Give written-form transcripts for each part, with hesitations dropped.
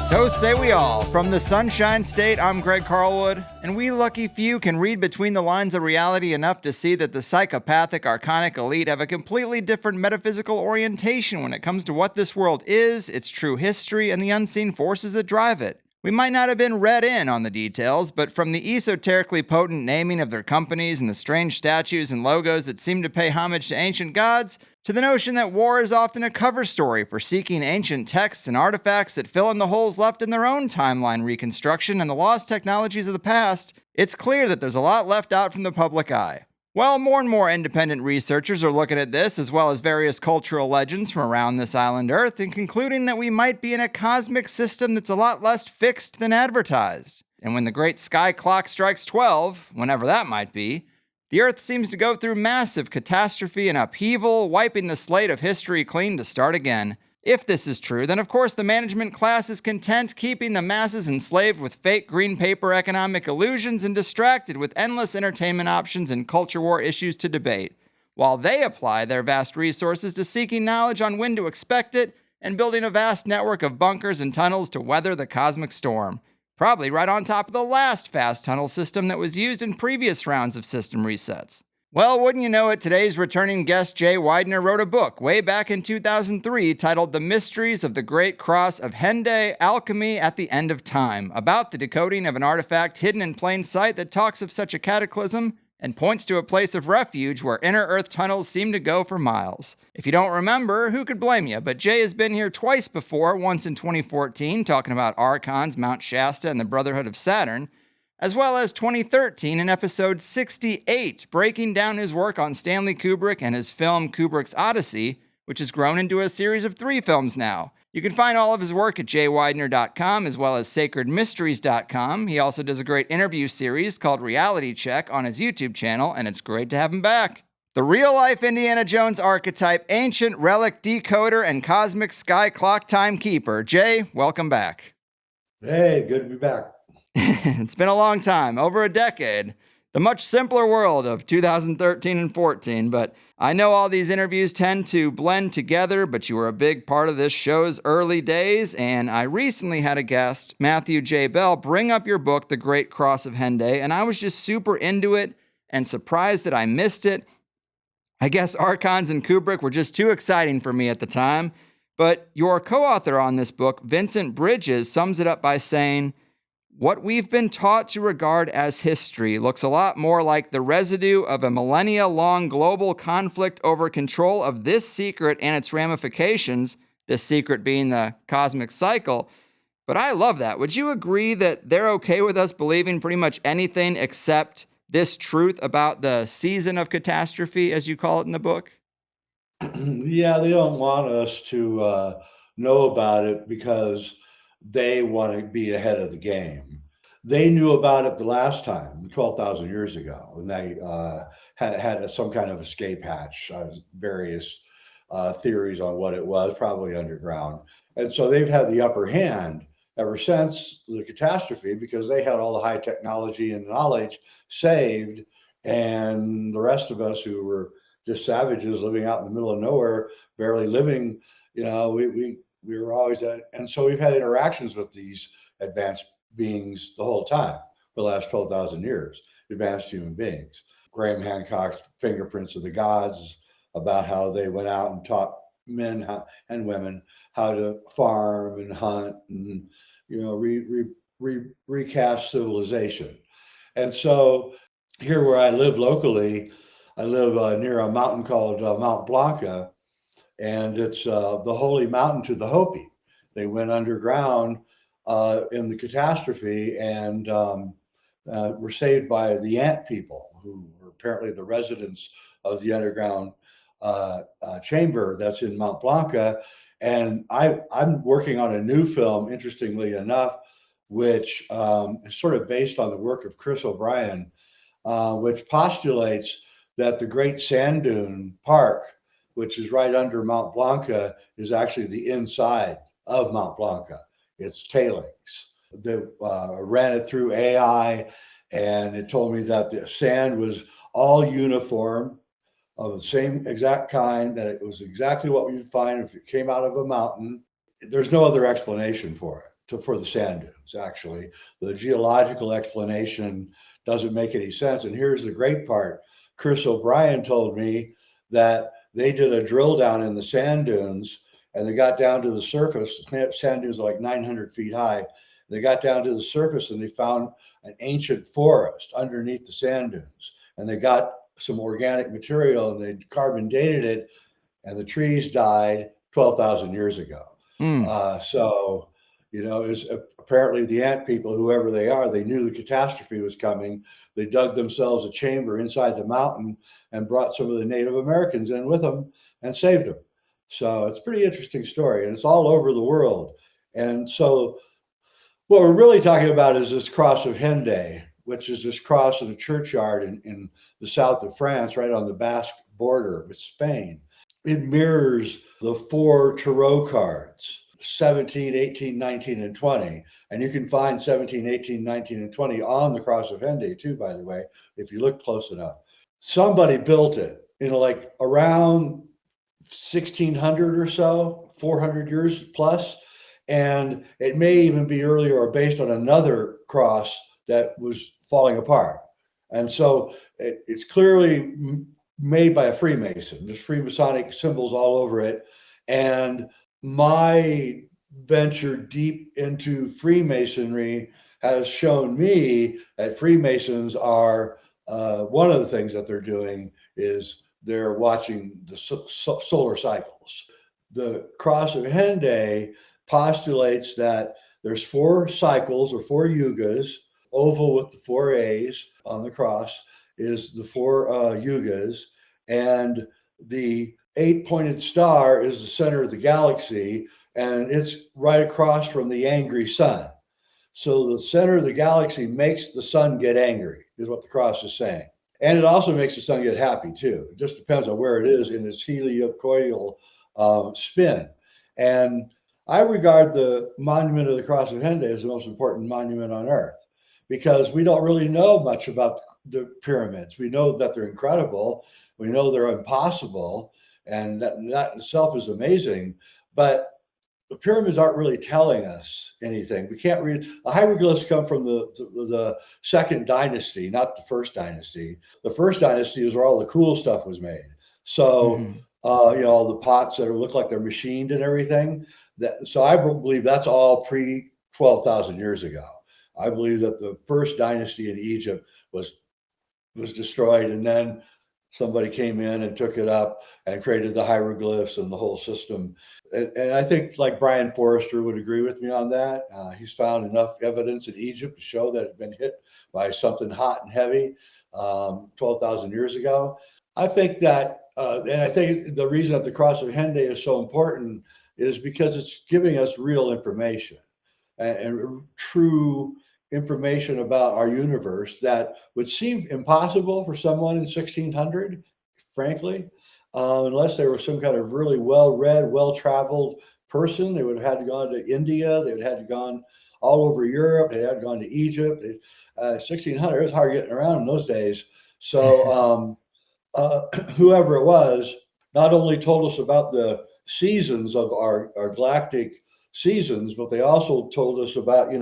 So say we all. From the Sunshine State, I'm Greg Carlwood, and we lucky few can read between the lines of reality enough to see that the psychopathic, archonic elite have a completely different metaphysical orientation when it comes to what this world is, its true history, and the unseen forces that drive it. We might not have been read in on the details, but from the esoterically potent naming of their companies and the strange statues and logos that seem to pay homage to ancient gods, to the notion that war is often a cover story for seeking ancient texts and artifacts that fill in the holes left in their own timeline reconstruction and the lost technologies of the past, it's clear that there's a lot left out from the public eye. Well, more and more independent researchers are looking at this, as well as various cultural legends from around this island Earth, and concluding that we might be in a cosmic system that's a lot less fixed than advertised. And when the great sky clock strikes 12, whenever that might be, the Earth seems to go through massive catastrophe and upheaval, wiping the slate of history clean to start again. If this is true, then of course the management class is content keeping the masses enslaved with fake green paper economic illusions and distracted with endless entertainment options and culture war issues to debate, while they apply their vast resources to seeking knowledge on when to expect it and building a vast network of bunkers and tunnels to weather the cosmic storm. Probably right on top of the last fast tunnel system that was used in previous rounds of system resets. Well, wouldn't you know it, today's returning guest Jay Weidner wrote a book way back in 2003 titled The Mysteries of the Great Cross of Hendaye, Alchemy at the End of Time, about the decoding of an artifact hidden in plain sight that talks of such a cataclysm and points to a place of refuge where inner Earth tunnels seem to go for miles. If you don't remember, who could blame you? But Jay has been here twice before, once in 2014, talking about Archons, Mount Shasta, and the Brotherhood of Saturn, as well as 2013 in episode 68, breaking down his work on Stanley Kubrick and his film Kubrick's Odyssey, which has grown into a series of 3 films now. You can find all of his work at jweidner.com as well as sacredmysteries.com. He also does a great interview series called Reality Check on his YouTube channel, and it's great to have him back. The real-life Indiana Jones archetype, ancient relic decoder, and cosmic sky clock timekeeper. Jay, welcome back. Hey, good to be back. It's been a long time, over a decade. The much simpler world of 2013 and 14, but I know all these interviews tend to blend together, but you were a big part of this show's early days, and I recently had a guest, Matthew J. Bell, bring up your book, The Great Cross of Hendaye, and I was just super into it and surprised that I missed it. I guess Archons and Kubrick were just too exciting for me at the time, but your co-author on this book, Vincent Bridges, sums it up by saying, "What we've been taught to regard as history looks a lot more like the residue of a millennia-long global conflict over control of this secret and its ramifications, this secret being the cosmic cycle." But I love that. Would you agree that they're okay with us believing pretty much anything except this truth about the season of catastrophe, as you call it in the book? Yeah, they don't want us to know about it because they want to be ahead of the game. They knew about it the last time, 12,000 years ago, and they had some kind of escape hatch, various theories on what it was, probably underground. And so they've had the upper hand ever since the catastrophe because they had all the high technology and knowledge saved. And the rest of us who were just savages living out in the middle of nowhere, barely living, we were always at, and so we've had interactions with these advanced beings the whole time for the last 12,000 years, advanced human beings. Graham Hancock's Fingerprints of the Gods, about how they went out and taught men and women how to farm and hunt and, recast civilization. And so here where I live locally, I live near a mountain called Mount Blanca, and it's the holy mountain to the Hopi. They went underground in the catastrophe and were saved by the ant people, who were apparently the residents of the underground chamber that's in Mount Blanca. And I'm working on a new film, interestingly enough, which is sort of based on the work of Chris O'Brien, which postulates that the Great Sand Dune Park, which is right under Mount Blanca, is actually the inside of Mount Blanca. It's tailings. They ran it through AI, and it told me that the sand was all uniform, of the same exact kind, that it was exactly what you'd find if it came out of a mountain. There's no other explanation for it, for the sand dunes, actually. The geological explanation doesn't make any sense. And here's the great part. Chris O'Brien told me that they did a drill down in the sand dunes, and they got down to the surface. Sand dunes are like 900 feet high. They got down to the surface and they found an ancient forest underneath the sand dunes. And they got some organic material and they carbon dated it, and the trees died 12,000 years ago. So, is apparently the ant people, whoever they are, they knew the catastrophe was coming. They dug themselves a chamber inside the mountain and brought some of the Native Americans in with them and saved them. So it's a pretty interesting story, and it's all over the world. And so what we're really talking about is this Cross of Hendaye, which is this cross in a churchyard in the south of France, right on the Basque border with Spain. It mirrors the 4 tarot cards, 17, 18, 19, and 20. And you can find 17, 18, 19, and 20 on the Cross of Hendaye too, by the way, if you look close enough. Somebody built it like around 1600 or so, 400 years plus. And it may even be earlier or based on another cross that was falling apart. And so it's clearly made by a Freemason. There's Freemasonic symbols all over it. And my venture deep into Freemasonry has shown me that Freemasons are, one of the things that they're doing is they're watching the solar cycles. The Cross of Hendaye postulates that there's 4 cycles or 4 yugas. Oval with the 4 A's on the cross is the 4 yugas, and the 8-pointed star is the center of the galaxy, and it's right across from the angry sun. So the center of the galaxy makes the sun get angry, is what the cross is saying. And it also makes the sun get happy too. It just depends on where it is in its heliocoidal spin. And I regard the monument of the Cross of Hendaye as the most important monument on Earth, because we don't really know much about the pyramids. We know that they're incredible. We know they're impossible, and that itself is amazing. But the pyramids aren't really telling us anything. We can't read. The hieroglyphs come from the second dynasty, not the first dynasty. The first dynasty is where all the cool stuff was made. So, all the pots that look like they're machined and everything. So I believe that's all pre 12,000 years ago. I believe that the first dynasty in Egypt was destroyed, and then somebody came in and took it up and created the hieroglyphs and the whole system. And I think like Brian Forrester would agree with me on that. He's found enough evidence in Egypt to show that it had been hit by something hot and heavy 12,000 years ago. I think that, and I think the reason that the Cross of Hendaye is so important is because it's giving us real information and true information about our universe that would seem impossible for someone in 1600, frankly, unless they were some kind of really well-read, well-traveled person. They would have had to gone to India. They would have had to gone all over Europe. They had gone to Egypt. 1600, it was hard getting around in those days. So whoever it was not only told us about the seasons of our galactic seasons, but they also told us about,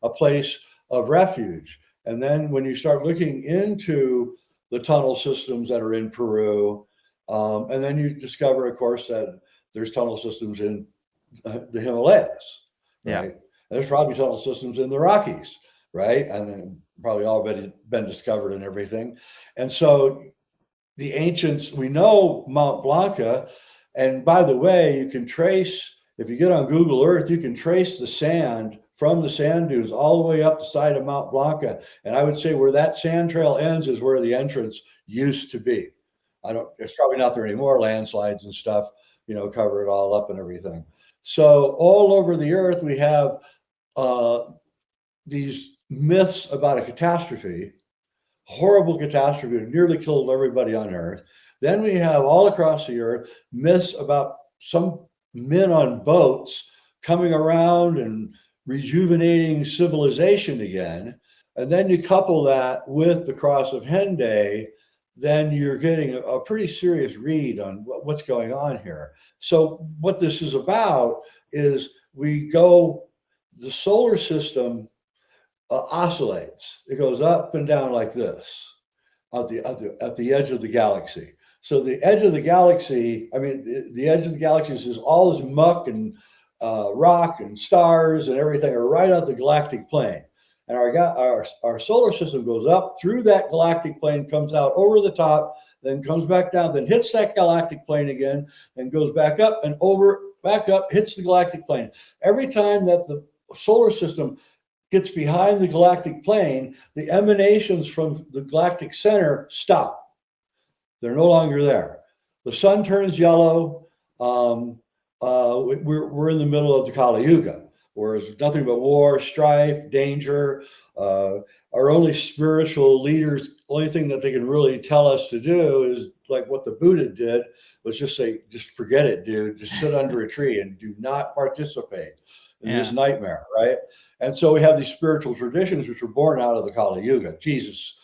a place of refuge. And then when you start looking into the tunnel systems that are in Peru, and then you discover, of course, that there's tunnel systems in the Himalayas, right? Yeah. And there's probably tunnel systems in the Rockies, right? And then probably already been discovered and everything. And so the ancients, we know Mount Blanca, and by the way, you can trace, if you get on Google Earth, you can trace the sand from the sand dunes all the way up the side of Mount Blanca. And I would say where that sand trail ends is where the entrance used to be. It's probably not there anymore, landslides and stuff, cover it all up and everything. So all over the earth, we have these myths about a catastrophe, horrible catastrophe that nearly killed everybody on earth. Then we have all across the earth myths about some men on boats coming around and rejuvenating civilization again. And then you couple that with the Cross of Hendaye, then you're getting a pretty serious read on what's going on here. So what this is about is we go the solar system oscillates. It goes up and down like this at the edge of the galaxy. So the edge of the galaxy, I mean, the edge of the galaxy is all this muck and rock and stars and everything are right on the galactic plane. And our solar system goes up through that galactic plane, comes out over the top, then comes back down, then hits that galactic plane again, and goes back up and over, back up, hits the galactic plane. Every time that the solar system gets behind the galactic plane, the emanations from the galactic center stop. They're no longer there. The sun turns yellow. We're in the middle of the Kali Yuga, where there's nothing but war, strife, danger. Our only spiritual leaders, only thing that they can really tell us to do is like what the Buddha did, was just say, just forget it, dude. Just sit under a tree and do not participate in this nightmare, right? And so we have these spiritual traditions which were born out of the Kali Yuga. Jesus,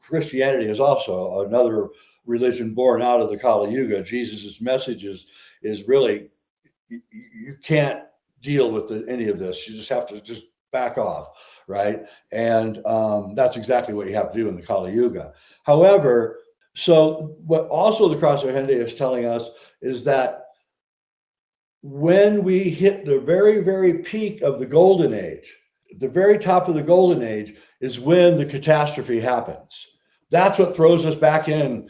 Christianity is also another religion born out of the Kali Yuga. Jesus's message is really, you can't deal with any of this. You just have to just back off, right? And that's exactly what you have to do in the Kali Yuga. However, so what also the Cross of Hendaye is telling us is that when we hit the very, very peak of the golden age, the very top of the golden age is when the catastrophe happens. That's what throws us back into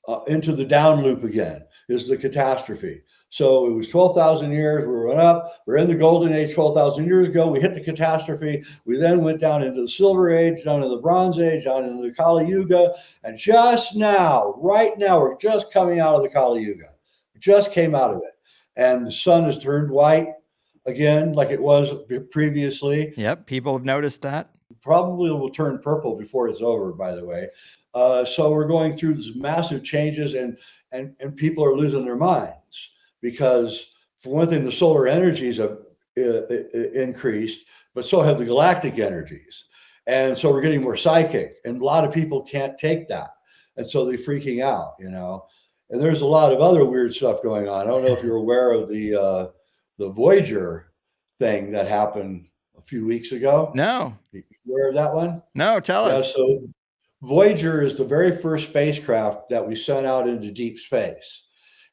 the down loop again, is the catastrophe. So it was 12,000 years, we went up, we're in the golden age 12,000 years ago, we hit the catastrophe, we then went down into the silver age, down into the bronze age, down into the Kali Yuga, and just now, right now, we're just coming out of the Kali Yuga. We just came out of it. And the sun has turned white again, like it was previously. Yep, people have noticed that. Probably will turn purple before it's over, by the way. So we're going through these massive changes, and people are losing their minds because, for one thing, the solar energies have increased, but so have the galactic energies. And so we're getting more psychic, and a lot of people can't take that. And so they're freaking out, you know. And there's a lot of other weird stuff going on. I don't know if you're aware of the Voyager thing that happened a few weeks ago. No. You aware of that one? No, tell us. So Voyager is the very first spacecraft that we sent out into deep space.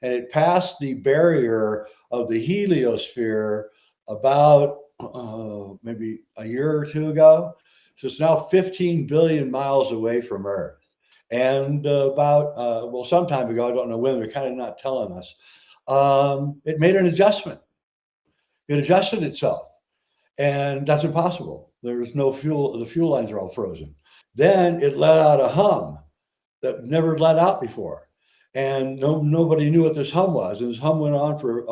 And it passed the barrier of the heliosphere about maybe a year or two ago. So it's now 15 billion miles away from Earth. And some time ago, I don't know when, they're kind of not telling us, it made an adjustment. It adjusted itself. And that's impossible. There's no fuel. The fuel lines are all frozen. Then it let out a hum that never let out before. And nobody knew what this hum was. And this hum went on for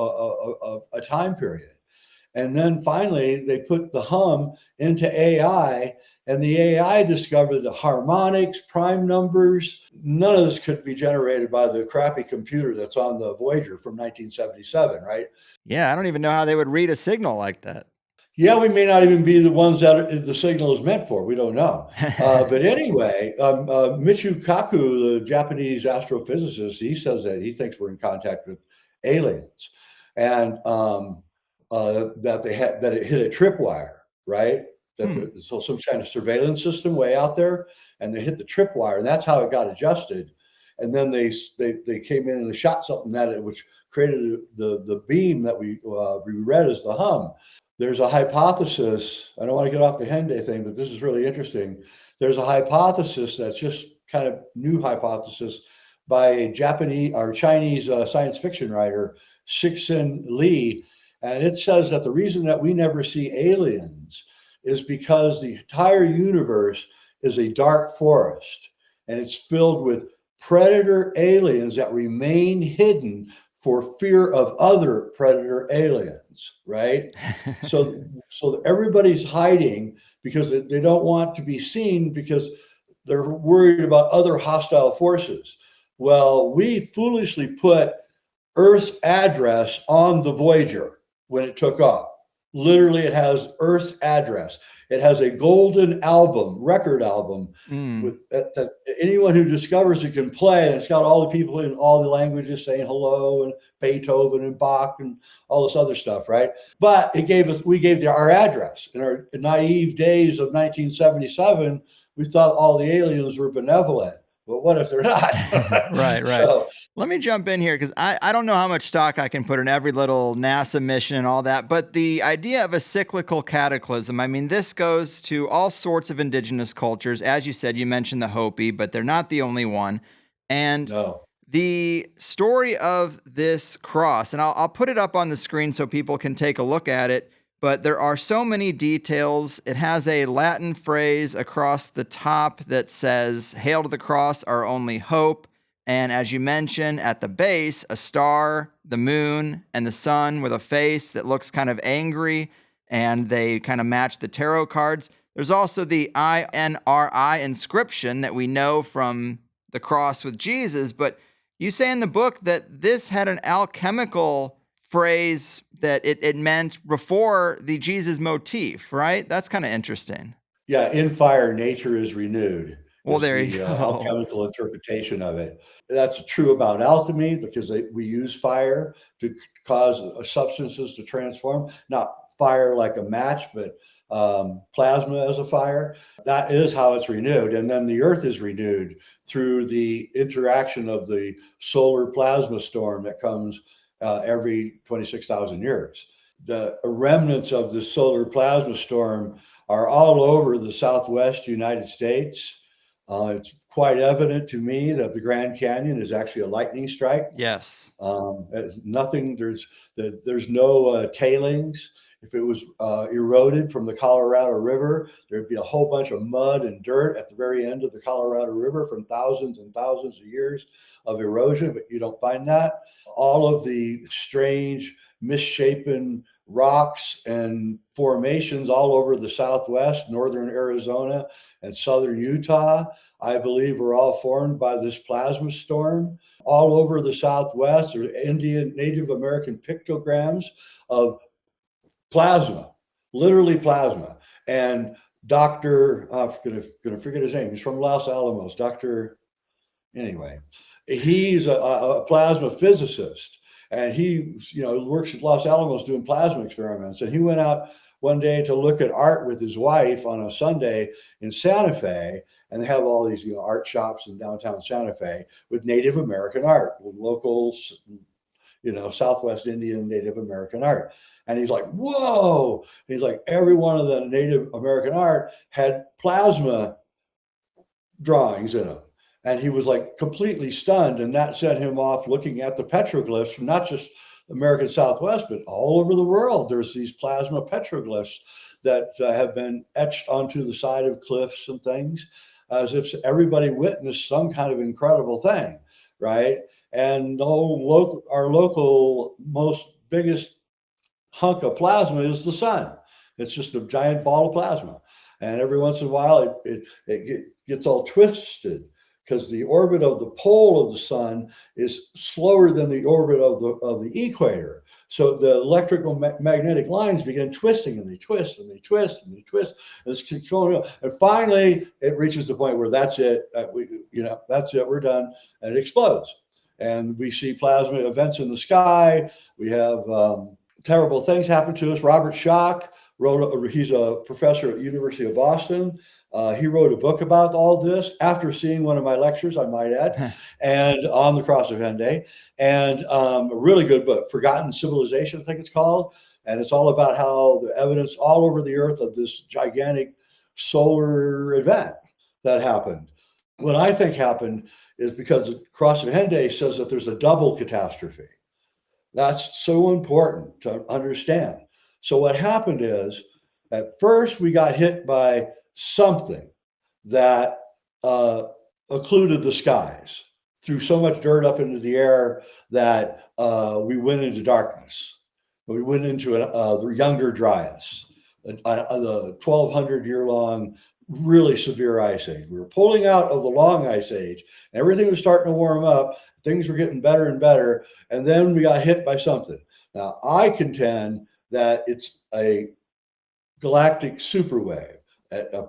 a time period. And then finally, they put the hum into AI, and the AI discovered the harmonics, prime numbers. None of this could be generated by the crappy computer that's on the Voyager from 1977, right? Yeah, I don't even know how they would read a signal like that. Yeah, we may not even be the ones that the signal is meant for. We don't know. But anyway, Michio Kaku, the Japanese astrophysicist, he says that he thinks we're in contact with aliens, and that it hit a tripwire, right? So some kind of surveillance system way out there, and they hit the tripwire, and that's how it got adjusted. And then they came in and they shot something at it, which created the beam that we read as the hum. There's a hypothesis. I don't want to get off the Hendaye thing, but this is really interesting. There's a hypothesis that's just kind of new hypothesis by a Japanese or Chinese science fiction writer, Cixin Li. And it says that the reason that we never see aliens is because the entire universe is a dark forest, and it's filled with predator aliens that remain hidden for fear of other predator aliens, right? So everybody's hiding because they don't want to be seen because they're worried about other hostile forces. Well, we foolishly put Earth's address on the Voyager when it took off. Literally, it has Earth's address. It has a golden record album, Mm. that anyone who discovers it can play. And it's got all the people in all the languages saying hello, and Beethoven and Bach and all this other stuff, right? But we gave our address. In our naive days of 1977, we thought all the aliens were benevolent. But what if they're not? Right. So Let me jump in here because I don't know how much stock I can put in every little NASA mission and all that, but the idea of a cyclical cataclysm, I mean, this goes to all sorts of indigenous cultures. As you said, you mentioned the Hopi, but they're not the only one. And no. the story of this cross, and I'll put it up on the screen so people can take a look at it, but there are so many details. It has a Latin phrase across the top that says, "Hail to the cross, our only hope." And as you mentioned, at the base, a star, the moon, and the sun with a face that looks kind of angry, and they kind of match the tarot cards. There's also the INRI inscription that we know from the cross with Jesus, but you say in the book that this had an alchemical phrase that it meant before the Jesus motif, right? That's kind of interesting. Yeah, in fire, nature is renewed, Well, is there you the go. alchemical interpretation of it. That's true about alchemy because we use fire to cause substances to transform, not fire like a match, but plasma as a fire. That is how it's renewed. And then the earth is renewed through the interaction of the solar plasma storm that comes every 26,000 years. The remnants of the solar plasma storm are all over the Southwest United States. It's quite evident to me that the Grand Canyon is actually a lightning strike. Yes. There's no tailings. If it was eroded from the Colorado River, there'd be a whole bunch of mud and dirt at the very end of the Colorado River from thousands and thousands of years of erosion, but you don't find that. All of the strange, misshapen rocks and formations all over the Southwest, northern Arizona, and southern Utah, I believe, were all formed by this plasma storm. All over the Southwest are Indian, Native American pictograms of plasma, literally plasma. And Dr. I'm going to forget his name. He's from Los Alamos. Anyway, he's a plasma physicist. And he, works at Los Alamos doing plasma experiments. And he went out one day to look at art with his wife on a Sunday in Santa Fe. And they have all these, art shops in downtown Santa Fe with Native American art, locals, Southwest Indian Native American art. And he's like, whoa. He's like, every one of the Native American art had plasma drawings in them. And he was like completely stunned. And that sent him off looking at the petroglyphs from not just American Southwest, but all over the world. There's these plasma petroglyphs that have been etched onto the side of cliffs and things, as if everybody witnessed some kind of incredible thing, right? And our local most biggest hunk of plasma is the sun. It's just a giant ball of plasma. And every once in a while, it gets all twisted because the orbit of the pole of the sun is slower than the orbit of the equator. So the electrical magnetic lines begin twisting, and they twist and they twist and they twist. And it's controlling. And finally, it reaches the point where that's it. That's it. We're done, and it explodes. And we see plasma events in the sky. We have terrible things happen to us. Robert Schoch he's a professor at University of Boston. He wrote a book about all this after seeing one of my lectures, I might add, and on the Cross of Hendaye, and a really good book, Forgotten Civilization, I think it's called. And it's all about how the evidence all over the earth of this gigantic solar event that happened. What I think happened is because the Cross of Hendaye says that there's a double catastrophe. That's so important to understand. So what happened is, at first we got hit by something that occluded the skies, threw so much dirt up into the air that we went into darkness. We went into the Younger Dryas, the 1,200-year-long, really severe ice age. We were pulling out of the long ice age. And everything was starting to warm up. Things were getting better and better. And then we got hit by something. Now, I contend that it's a galactic superwave. A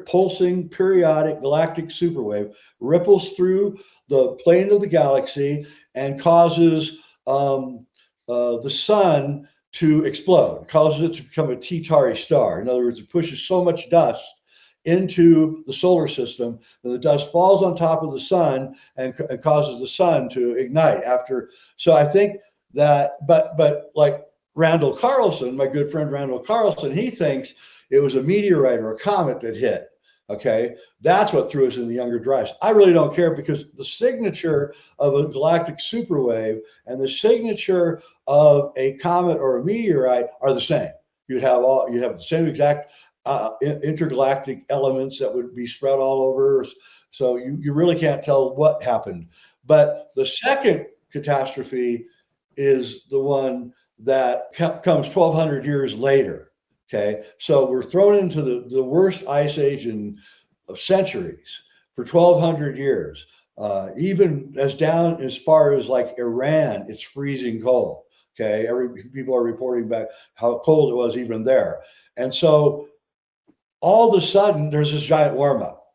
pulsing periodic galactic superwave ripples through the plane of the galaxy and causes the sun to explode, causes it to become a T-Tauri star. In other words, it pushes so much dust into the solar system that the dust falls on top of the sun and causes the sun to ignite after. So I think that, but like Randall Carlson, my good friend Randall Carlson, he thinks it was a meteorite or a comet that hit. Okay, that's what threw us in the younger dryas. I really don't care, because the signature of a galactic superwave and the signature of a comet or a meteorite are the same. You'd have the same exact intergalactic elements that would be spread all over. So you really can't tell what happened. But the second catastrophe is the one that comes 1,200 years later. Okay, so we're thrown into the worst ice age of centuries for 1,200 years. Even down as far as like Iran, it's freezing cold. Okay, people are reporting back how cold it was even there. And so all of a sudden, there's this giant warm up,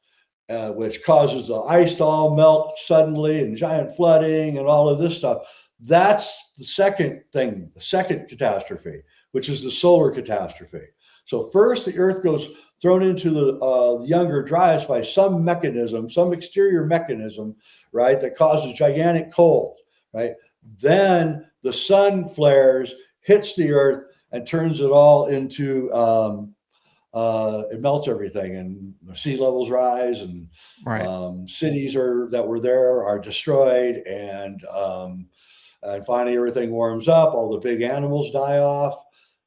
which causes the ice to all melt suddenly and giant flooding and all of this stuff. That's the second thing, the second catastrophe, which is the solar catastrophe. So first, the Earth goes thrown into the younger dryas by some mechanism, some exterior mechanism, right, that causes gigantic cold, right? Then the sun flares, hits the Earth, and turns it all into, it melts everything, and sea levels rise, and cities that were there are destroyed, and finally everything warms up, all the big animals die off,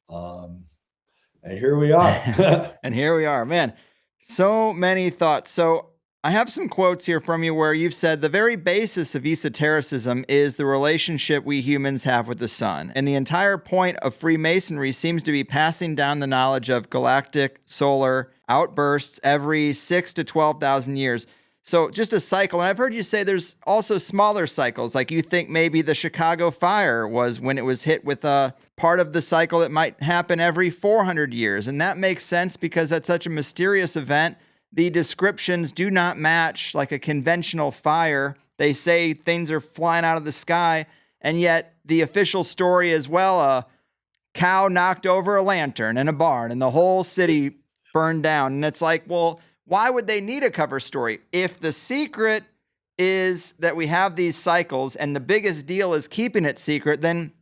and here we are. And here we are, man. So many thoughts. So I have some quotes here from you where you've said the very basis of esotericism is the relationship we humans have with the sun. And the entire point of Freemasonry seems to be passing down the knowledge of galactic solar outbursts every 6 to 12,000 years. So just a cycle. And I've heard you say there's also smaller cycles. Like you think maybe the Chicago fire was when it was hit with a part of the cycle that might happen every 400 years. And that makes sense because that's such a mysterious event. The descriptions do not match like a conventional fire. They say things are flying out of the sky. And yet the official story is, well, a cow knocked over a lantern in a barn and the whole city burned down. And it's like, well, why would they need a cover story? If the secret is that we have these cycles and the biggest deal is keeping it secret, then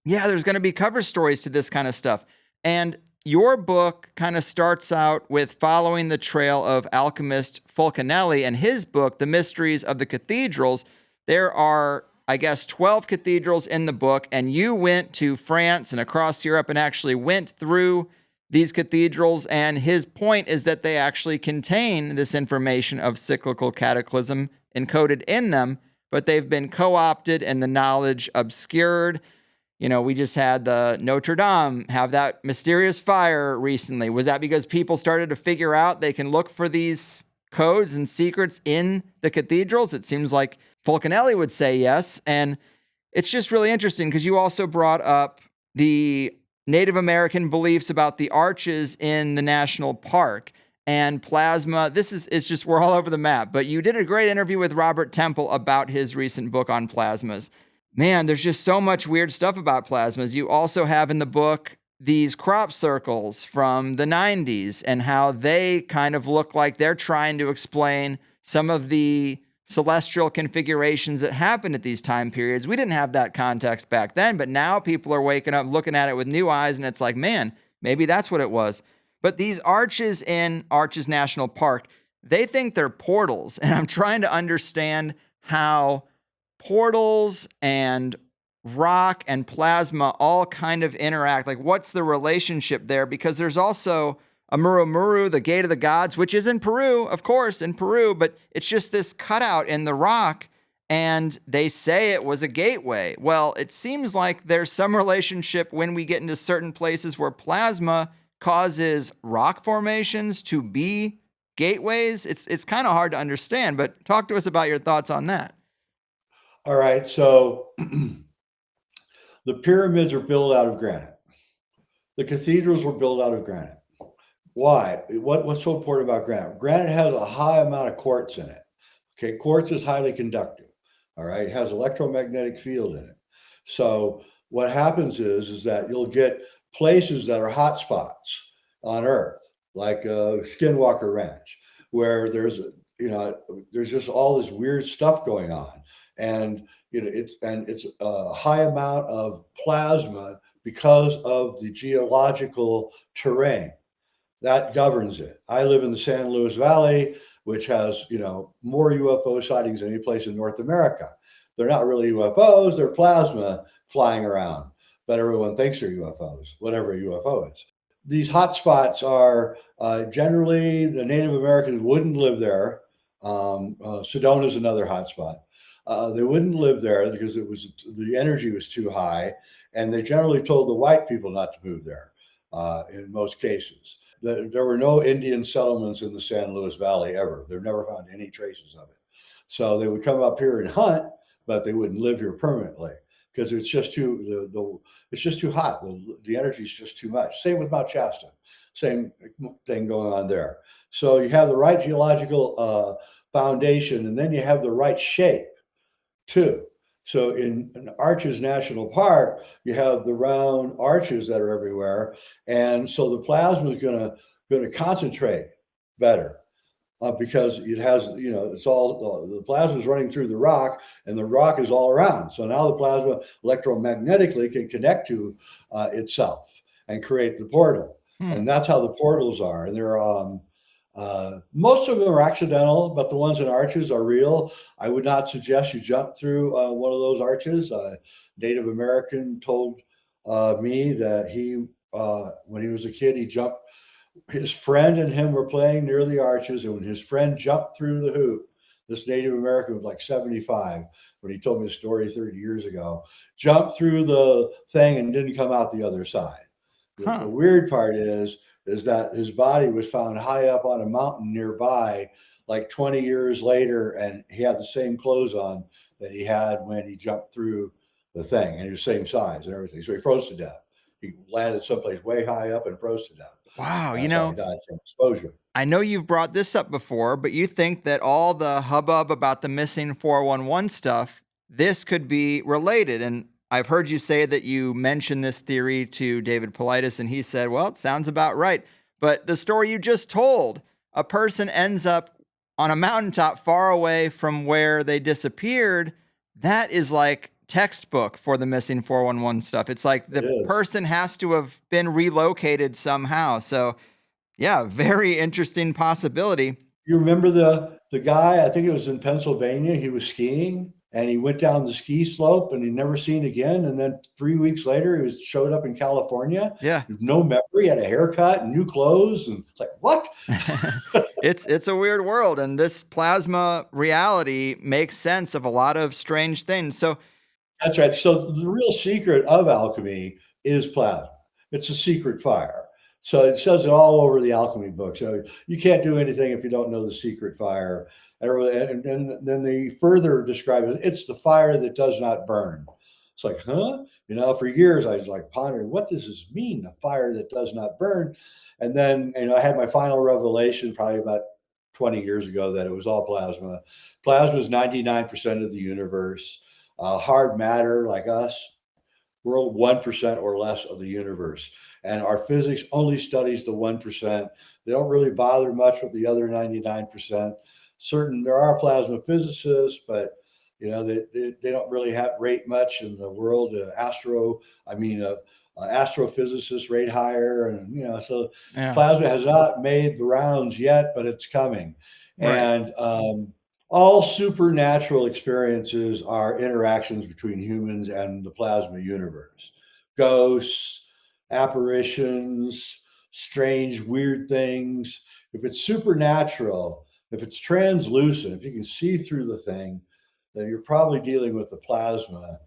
yeah, there's going to be cover stories to this kind of stuff. And your book kind of starts out with following the trail of alchemist Fulcanelli and his book, The Mysteries of the Cathedrals. There are, I guess, 12 cathedrals in the book, and you went to France and across Europe and actually went through these cathedrals, and his point is that they actually contain this information of cyclical cataclysm encoded in them, but they've been co-opted and the knowledge obscured. You know, we just had the Notre Dame have that mysterious fire recently. Was that because people started to figure out they can look for these codes and secrets in the cathedrals? It seems like Fulcanelli would say yes. And it's just really interesting because you also brought up the Native American beliefs about the arches in the national park and plasma. This is just, we're all over the map. But you did a great interview with Robert Temple about his recent book on plasmas. Man, there's just so much weird stuff about plasmas. You also have in the book these crop circles from the 90s and how they kind of look like they're trying to explain some of the celestial configurations that happened at these time periods. We didn't have that context back then, but now people are waking up, looking at it with new eyes, and it's like, man, maybe that's what it was. But these arches in Arches National Park, they think they're portals, and I'm trying to understand how portals and rock and plasma all kind of interact. Like, what's the relationship there? Because there's also a Murumuru, the Gate of the Gods, which is in Peru, of course, in Peru, but it's just this cutout in the rock, and they say it was a gateway. Well, it seems like there's some relationship when we get into certain places where plasma causes rock formations to be gateways. It's kind of hard to understand, but talk to us about your thoughts on that. All right, so the pyramids are built out of granite. The cathedrals were built out of granite. Why? What's so important about granite? Granite has a high amount of quartz in it. Okay, quartz is highly conductive. All right, it has electromagnetic field in it. So what happens is that you'll get places that are hot spots on Earth, like Skinwalker Ranch, where there's there's just all this weird stuff going on, and it's a high amount of plasma because of the geological terrain that governs it. I live in the San Luis Valley, which has, more UFO sightings than any place in North America. They're not really UFOs, they're plasma flying around, but everyone thinks they're UFOs, whatever a UFO is. These hotspots are generally the Native Americans wouldn't live there. Sedona is another hotspot. They wouldn't live there because the energy was too high, and they generally told the white people not to move there in most cases. There were no Indian settlements in the San Luis Valley ever. They've never found any traces of it. So they would come up here and hunt, but they wouldn't live here permanently because it's just too hot. The energy is just too much. Same with Mount Shasta. Same thing going on there. So you have the right geological foundation, and then you have the right shape too. So in Arches National Park, you have the round arches that are everywhere, and so the plasma is going to concentrate better because it has, it's all the plasma is running through the rock, and the rock is all around. So now the plasma electromagnetically can connect to itself and create the portal, and that's how the portals are. And they're most of them are accidental, but the ones in arches are real. I would not suggest you jump through one of those arches. Native American told me that when he was a kid, he jumped. His friend and him were playing near the arches, and when his friend jumped through the hoop, this Native American was like 75 when he told me the story 30 years ago, jumped through the thing and didn't come out the other side. The weird part is that his body was found high up on a mountain nearby, like 20 years later, and he had the same clothes on that he had when he jumped through the thing, and he was the same size and everything. So he froze to death. He landed someplace way high up and froze to death. Wow, That's how he died from exposure. I know you've brought this up before, but you think that all the hubbub about the missing 411 stuff, this could be related. And I've heard you say that you mentioned this theory to David Paulides, and he said, well, it sounds about right. But the story you just told, a person ends up on a mountaintop far away from where they disappeared. That is like textbook for the missing 411 stuff. It's like the person has to have been relocated somehow. So yeah, very interesting possibility. You remember the guy, I think it was in Pennsylvania, he was skiing and he went down the ski slope and he never seen again. And then 3 weeks later, he showed up in California. Yeah. No memory, had a haircut and new clothes. And it's like, what? It's a weird world. And this plasma reality makes sense of a lot of strange things. So that's right. So the real secret of alchemy is plasma. It's a secret fire. So it says it all over the alchemy book. So you can't do anything if you don't know the secret fire. And then they further describe it. It's the fire that does not burn. It's like, huh? For years I was like pondering, what does this mean? A fire that does not burn. And then, I had my final revelation probably about 20 years ago that it was all plasma. Plasma is 99% of the universe. Hard matter like us, we're 1% or less of the universe. And our physics only studies the 1%. They don't really bother much with the other 99%. There are plasma physicists, but they don't really rate much in the world. Astrophysicists rate higher, and so plasma has not made the rounds yet, but it's coming. Right. And all supernatural experiences are interactions between humans and the plasma universe. Ghosts, apparitions, strange, weird things. If it's supernatural, if it's translucent, if you can see through the thing, then you're probably dealing with the plasma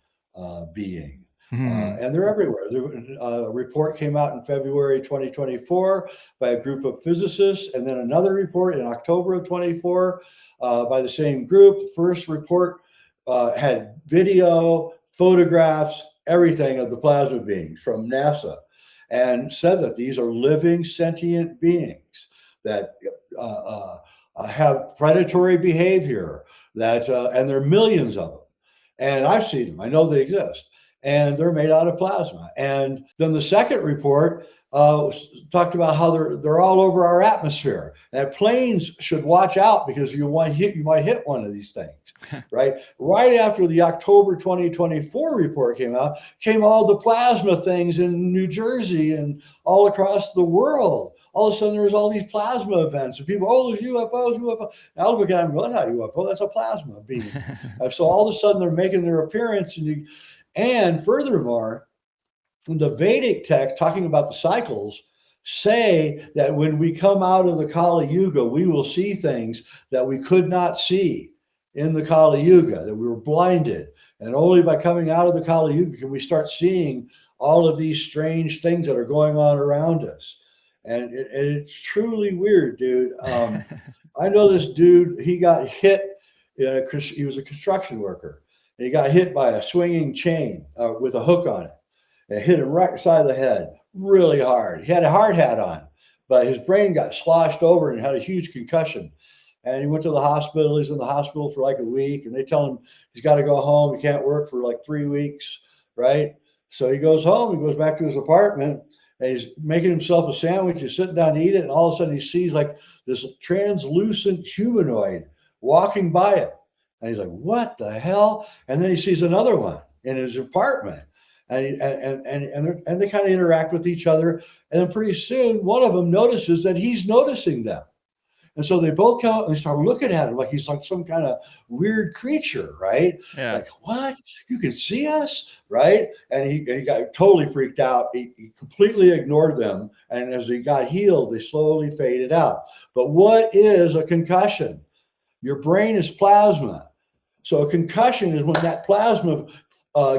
being. And they're everywhere. A report came out in February 2024 by a group of physicists, and then another report in October of 24 by the same group. The first report had video, photographs, everything of the plasma beings from NASA. and said that these are living sentient beings that have predatory behavior, that and there are millions of them. And I've seen them. I know they exist. And they're made out of plasma. And then the second report talked about how they're all over our atmosphere. And planes should watch out because you might hit one of these things, right? Right after the October 2024 report came out, came all the plasma things in New Jersey and all across the world. All of a sudden, there was all these plasma events, and people, oh, there's UFOs. And I look at them and go, that's not a UFO, that's a plasma beam. So all of a sudden, they're making their appearance, and furthermore, the Vedic text talking about the cycles say that when we come out of the Kali Yuga, we will see things that we could not see in the Kali Yuga, that we were blinded. And only by coming out of the Kali Yuga can we start seeing all of these strange things that are going on around us. And it's truly weird, dude. I know this dude, he got hit, he was a construction worker. And he got hit by a swinging chain with a hook on it. And it hit him right side of the head really hard. He had a hard hat on, but his brain got sloshed over and had a huge concussion. And he went to the hospital. He's in the hospital for like a week. And they tell him he's got to go home. He can't work for like 3 weeks, right? So he goes home. He goes back to his apartment. And he's making himself a sandwich. He's sitting down to eat it. And all of a sudden he sees like this translucent humanoid walking by him. And he's like, what the hell? And then he sees another one in his apartment. And they kind of interact with each other. And then pretty soon, one of them notices that he's noticing them. And so they both come out and they start looking at him like he's like some kind of weird creature, right? Yeah. Like, what? You can see us, right? And he got totally freaked out. He completely ignored them. And as he got healed, they slowly faded out. But what is a concussion? Your brain is plasma. So a concussion is when that plasma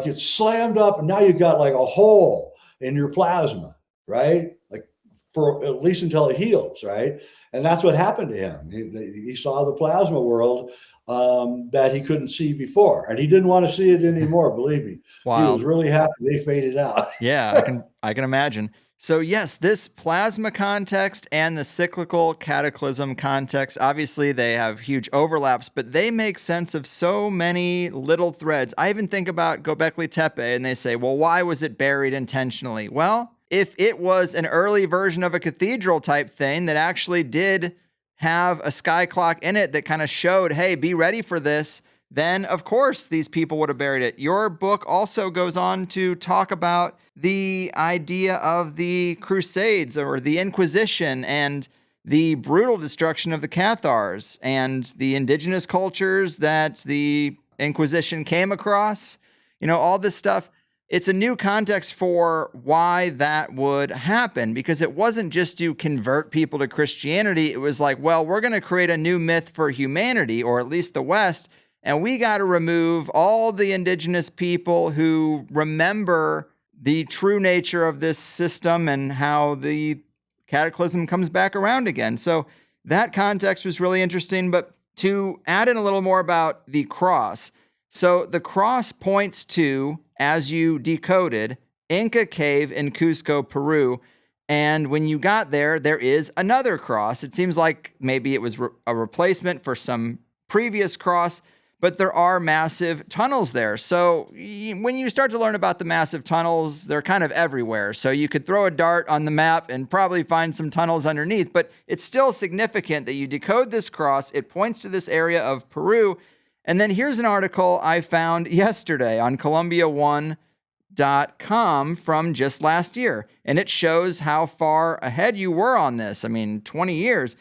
gets slammed up, and now you've got like a hole in your plasma, right? Like for at least until it heals, right? And that's what happened to him. He saw the plasma world that he couldn't see before, and he didn't want to see it anymore. Believe me, Wild. He was really happy they faded out. Yeah, I can imagine. So yes, this plasma context and the cyclical cataclysm context, obviously they have huge overlaps, but they make sense of so many little threads. I even think about Göbekli Tepe and they say, well, why was it buried intentionally? Well, if it was an early version of a cathedral type thing that actually did have a sky clock in it that kind of showed, hey, be ready for this, then of course these people would have buried it. Your book also goes on to talk about the idea of the Crusades or the Inquisition and the brutal destruction of the Cathars and the indigenous cultures that the Inquisition came across. You know, all this stuff. It's a new context for why that would happen, because it wasn't just to convert people to Christianity. It was like, well, we're going to create a new myth for humanity, or at least the West, and we got to remove all the indigenous people who remember the true nature of this system and how the cataclysm comes back around again. So that context was really interesting. But to add in a little more about the cross. So the cross points to, as you decoded, Inca Cave in Cusco, Peru. And when you got there, there is another cross. It seems like maybe it was a replacement for some previous cross, but there are massive tunnels there. So when you start to learn about the massive tunnels, they're kind of everywhere. So you could throw a dart on the map and probably find some tunnels underneath, but it's still significant that you decode this cross. It points to this area of Peru. And then here's an article I found yesterday on Columbia1.com from just last year. And it shows how far ahead you were on this. I mean, 20 years.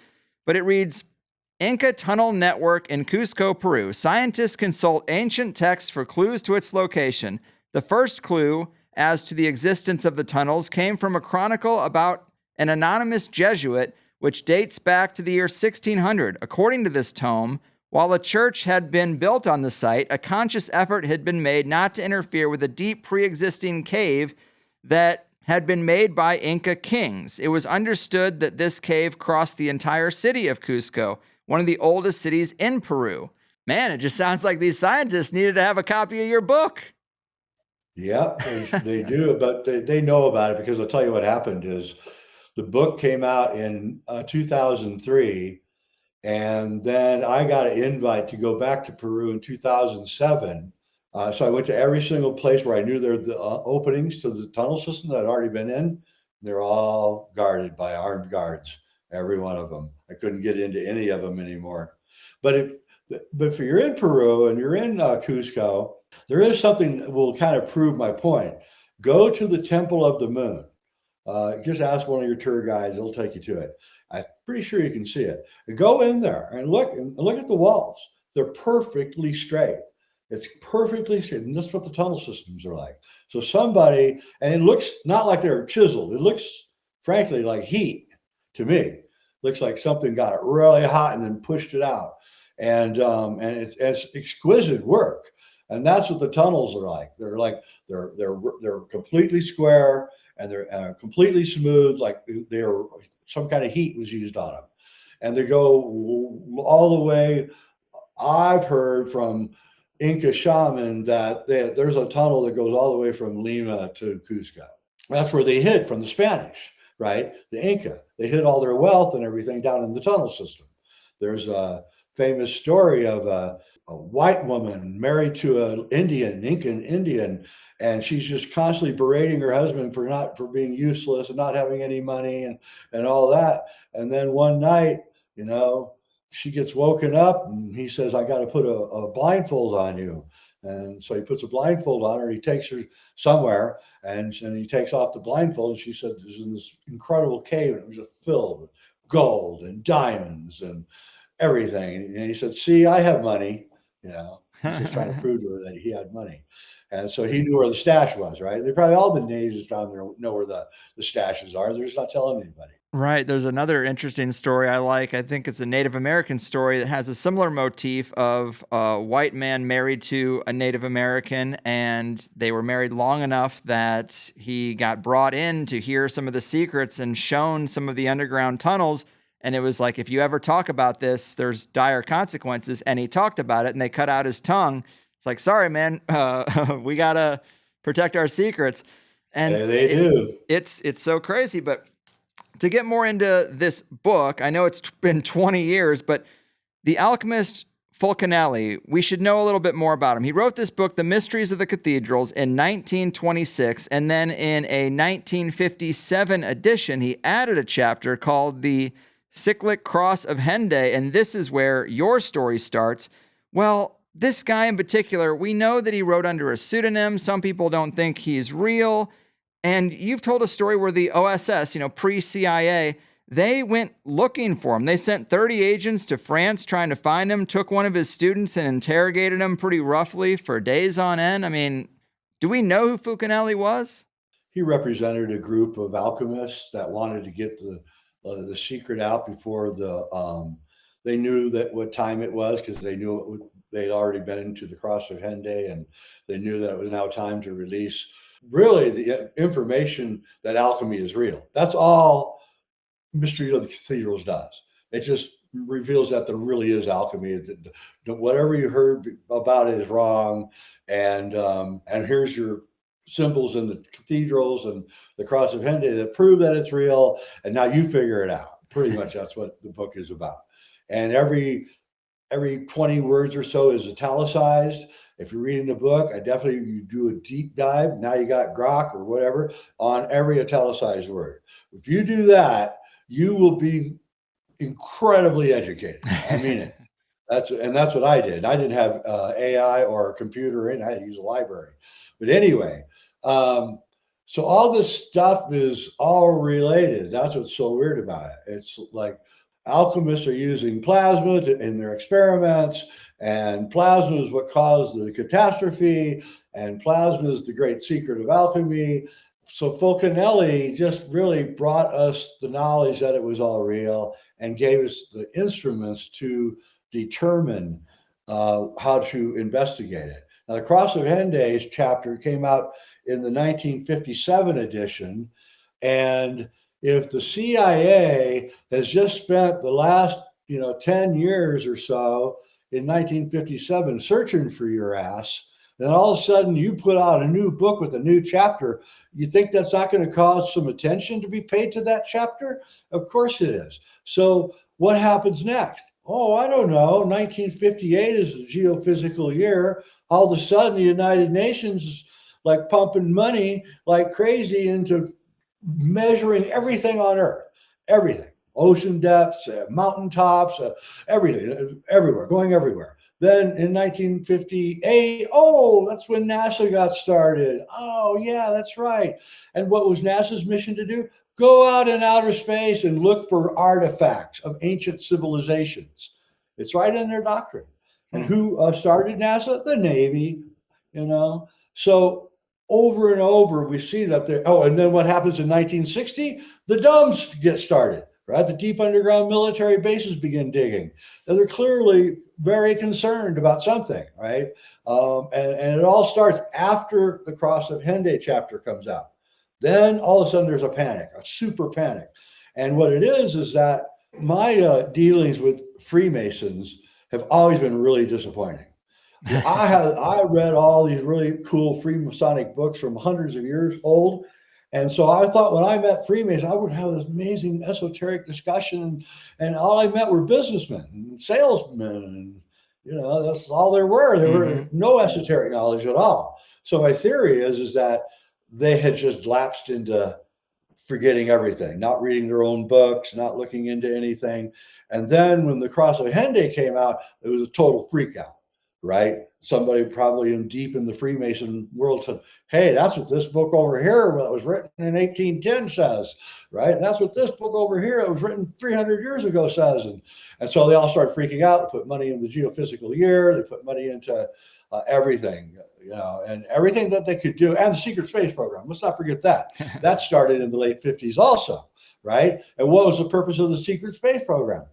But it reads, Inca Tunnel Network in Cusco, Peru. Scientists consult ancient texts for clues to its location. The first clue as to the existence of the tunnels came from a chronicle about an anonymous Jesuit, which dates back to the year 1600. According to this tome, while a church had been built on the site, a conscious effort had been made not to interfere with a deep pre-existing cave that had been made by Inca kings. It was understood that this cave crossed the entire city of Cusco, one of the oldest cities in Peru. Man, it just sounds like these scientists needed to have a copy of your book. Yep, they do, but they know about it because I'll tell you what happened is the book came out in 2003, and then I got an invite to go back to Peru in 2007. So I went to every single place where I knew there were the openings to the tunnel system that I'd already been in. They're all guarded by armed guards, every one of them. I couldn't get into any of them anymore. But if you're in Peru and you're in Cusco, there is something that will kind of prove my point. Go to the Temple of the Moon. Just ask one of your tour guides; they'll take you to it. I'm pretty sure you can see it. Go in there and look at the walls. They're perfectly straight. It's perfectly straight, and that's what the tunnel systems are like. So somebody, and it looks not like they're chiseled. It looks, frankly, like heat to me. Looks like something got it really hot and then pushed it out, and it's exquisite work. And that's what the tunnels are like. They're completely square, and they're completely smooth, like they're some kind of heat was used on them. And they go all the way. I've heard from Inca shaman that there's a tunnel that goes all the way from Lima to Cusco. That's where they hid from the Spanish, right? The Inca. They hid all their wealth and everything down in the tunnel system. There's a famous story of a white woman married to an Incan Indian, and she's just constantly berating her husband for being useless and not having any money and all that. And then one night, she gets woken up and he says, I got to put a blindfold on you. And so he puts a blindfold on her. He takes her somewhere and he takes off the blindfold. And she said, there's in this incredible cave, and it was just filled with gold and diamonds and everything. And he said, see, I have money. He's just trying to prove to her that he had money. And so he knew where the stash was, right? They probably all the natives down there know where the stashes are. They're just not telling anybody. Right. There's another interesting story I like. I think it's a Native American story that has a similar motif of a white man married to a Native American, and they were married long enough that he got brought in to hear some of the secrets and shown some of the underground tunnels. And it was like, if you ever talk about this, there's dire consequences. And he talked about it, and they cut out his tongue. It's like, sorry, man, we got to protect our secrets. And they do. It's so crazy. But to get more into this book, I know it's been 20 years, but the alchemist Fulcanelli, we should know a little bit more about him. He wrote this book, The Mysteries of the Cathedrals, in 1926, and then in a 1957 edition, he added a chapter called The Great Cross of Hendaye, and this is where your story starts. Well, this guy in particular, we know that he wrote under a pseudonym. Some people don't think he's real. And you've told a story where the OSS, pre-CIA, they went looking for him. They sent 30 agents to France trying to find him, took one of his students and interrogated him pretty roughly for days on end. I mean, do we know who Fulcanelli was? He represented a group of alchemists that wanted to get the secret out before they knew that what time it was, because they knew they'd already been to the Cross of Hendaye, and they knew that it was now time to release really the information that alchemy is real. That's all Mystery of the Cathedrals does. It just reveals that there really is alchemy. Whatever you heard about it is wrong, and here's your symbols in the cathedrals and the Cross of Hendaye that prove that it's real, and now you figure it out. Pretty much that's what the book is about. And every 20 words or so is italicized. If you're reading the book, you do a deep dive. Now you got Grok or whatever on every italicized word. If you do that, you will be incredibly educated. I mean it. That's what I did. I didn't have AI or a computer in. I had to use a library. But anyway, so all this stuff is all related. That's what's so weird about it. It's like alchemists are using plasma in their experiments, and plasma is what caused the catastrophe, and plasma is the great secret of alchemy. So Fulcanelli just really brought us the knowledge that it was all real and gave us the instruments to determine how to investigate it. Now, the Cross of Hendaye's chapter came out in the 1957 edition, and if the CIA has just spent the last 10 years or so in 1957 searching for your ass, Then all of a sudden you put out a new book with a new chapter. You think that's not going to cause some attention to be paid to that chapter? Of course it is. So what happens next? Oh, I don't know. 1958 is the geophysical year. All of a sudden the United Nations is like pumping money like crazy into measuring everything on Earth, everything, ocean depths, mountaintops, everything, everywhere, going everywhere. Then in 1958, oh, that's when NASA got started. Oh, yeah, that's right. And what was NASA's mission to do? Go out in outer space and look for artifacts of ancient civilizations. It's right in their doctrine. And who started NASA? The Navy, So over and over, we see that there. Oh, and then what happens in 1960? The DUMBs get started, right? The deep underground military bases begin digging. And they're clearly very concerned about something, right? And it all starts after the Cross of Hendaye chapter comes out. Then all of a sudden there's a panic, a super panic. And what it is that my dealings with Freemasons have always been really disappointing. I read all these really cool Freemasonic books from hundreds of years old. And so I thought when I met Freemasons, I would have this amazing esoteric discussion. And all I met were businessmen and salesmen. And, that's all there were. There were no esoteric knowledge at all. So my theory is that they had just lapsed into forgetting everything, not reading their own books, not looking into anything. And then when the Cross of Hendaye came out, it was a total freak out. Right? Somebody probably deep in the Freemason world said, hey, that's what this book over here that was written in 1810 says, right? And that's what this book over here that was written 300 years ago says. And so they all started freaking out. They put money in the geophysical year. They put money into everything, and everything that they could do. And the secret space program. Let's not forget that. That started in the late 50s also, right? And what was the purpose of the secret space program?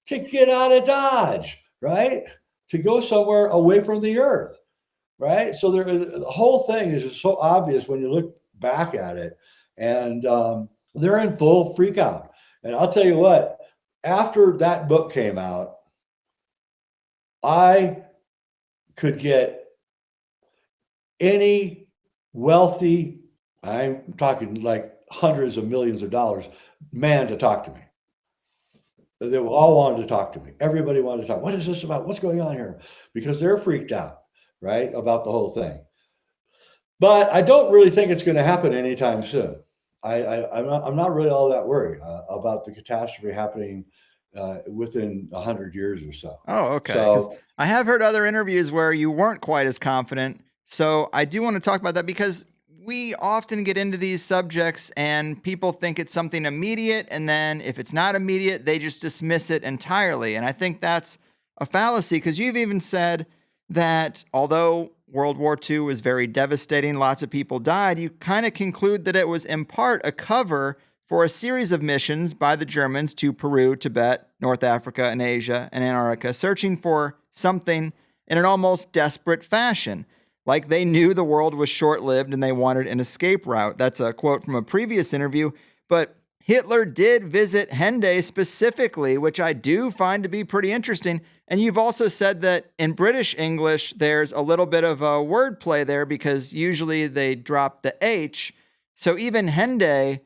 To get out of Dodge, right? To go somewhere away from the Earth, right? So the whole thing is just so obvious when you look back at it, and they're in full freak out. And I'll tell you what, after that book came out, I could get any wealthy, I'm talking like hundreds of millions of dollars, man to talk to me. They all wanted to talk to me. Everybody wanted to talk. What is this about? What's going on here? Because they're freaked out, right, about the whole thing. But I don't really think it's going to happen anytime soon. I'm not really all that worried about the catastrophe happening within 100 years or so. Oh, okay. 'Cause I have heard other interviews where you weren't quite as confident. So I do want to talk about that because we often get into these subjects and people think it's something immediate. And then if it's not immediate, they just dismiss it entirely. And I think that's a fallacy because you've even said that although World War II was very devastating, lots of people died, you kind of conclude that it was in part a cover for a series of missions by the Germans to Peru, Tibet, North Africa, and Asia, and Antarctica, searching for something in an almost desperate fashion. Like they knew the world was short-lived and they wanted an escape route. That's a quote from a previous interview. But Hitler did visit Hendaye specifically, which I do find to be pretty interesting. And you've also said that in British English, there's a little bit of a wordplay there because usually they drop the H. So even Hendaye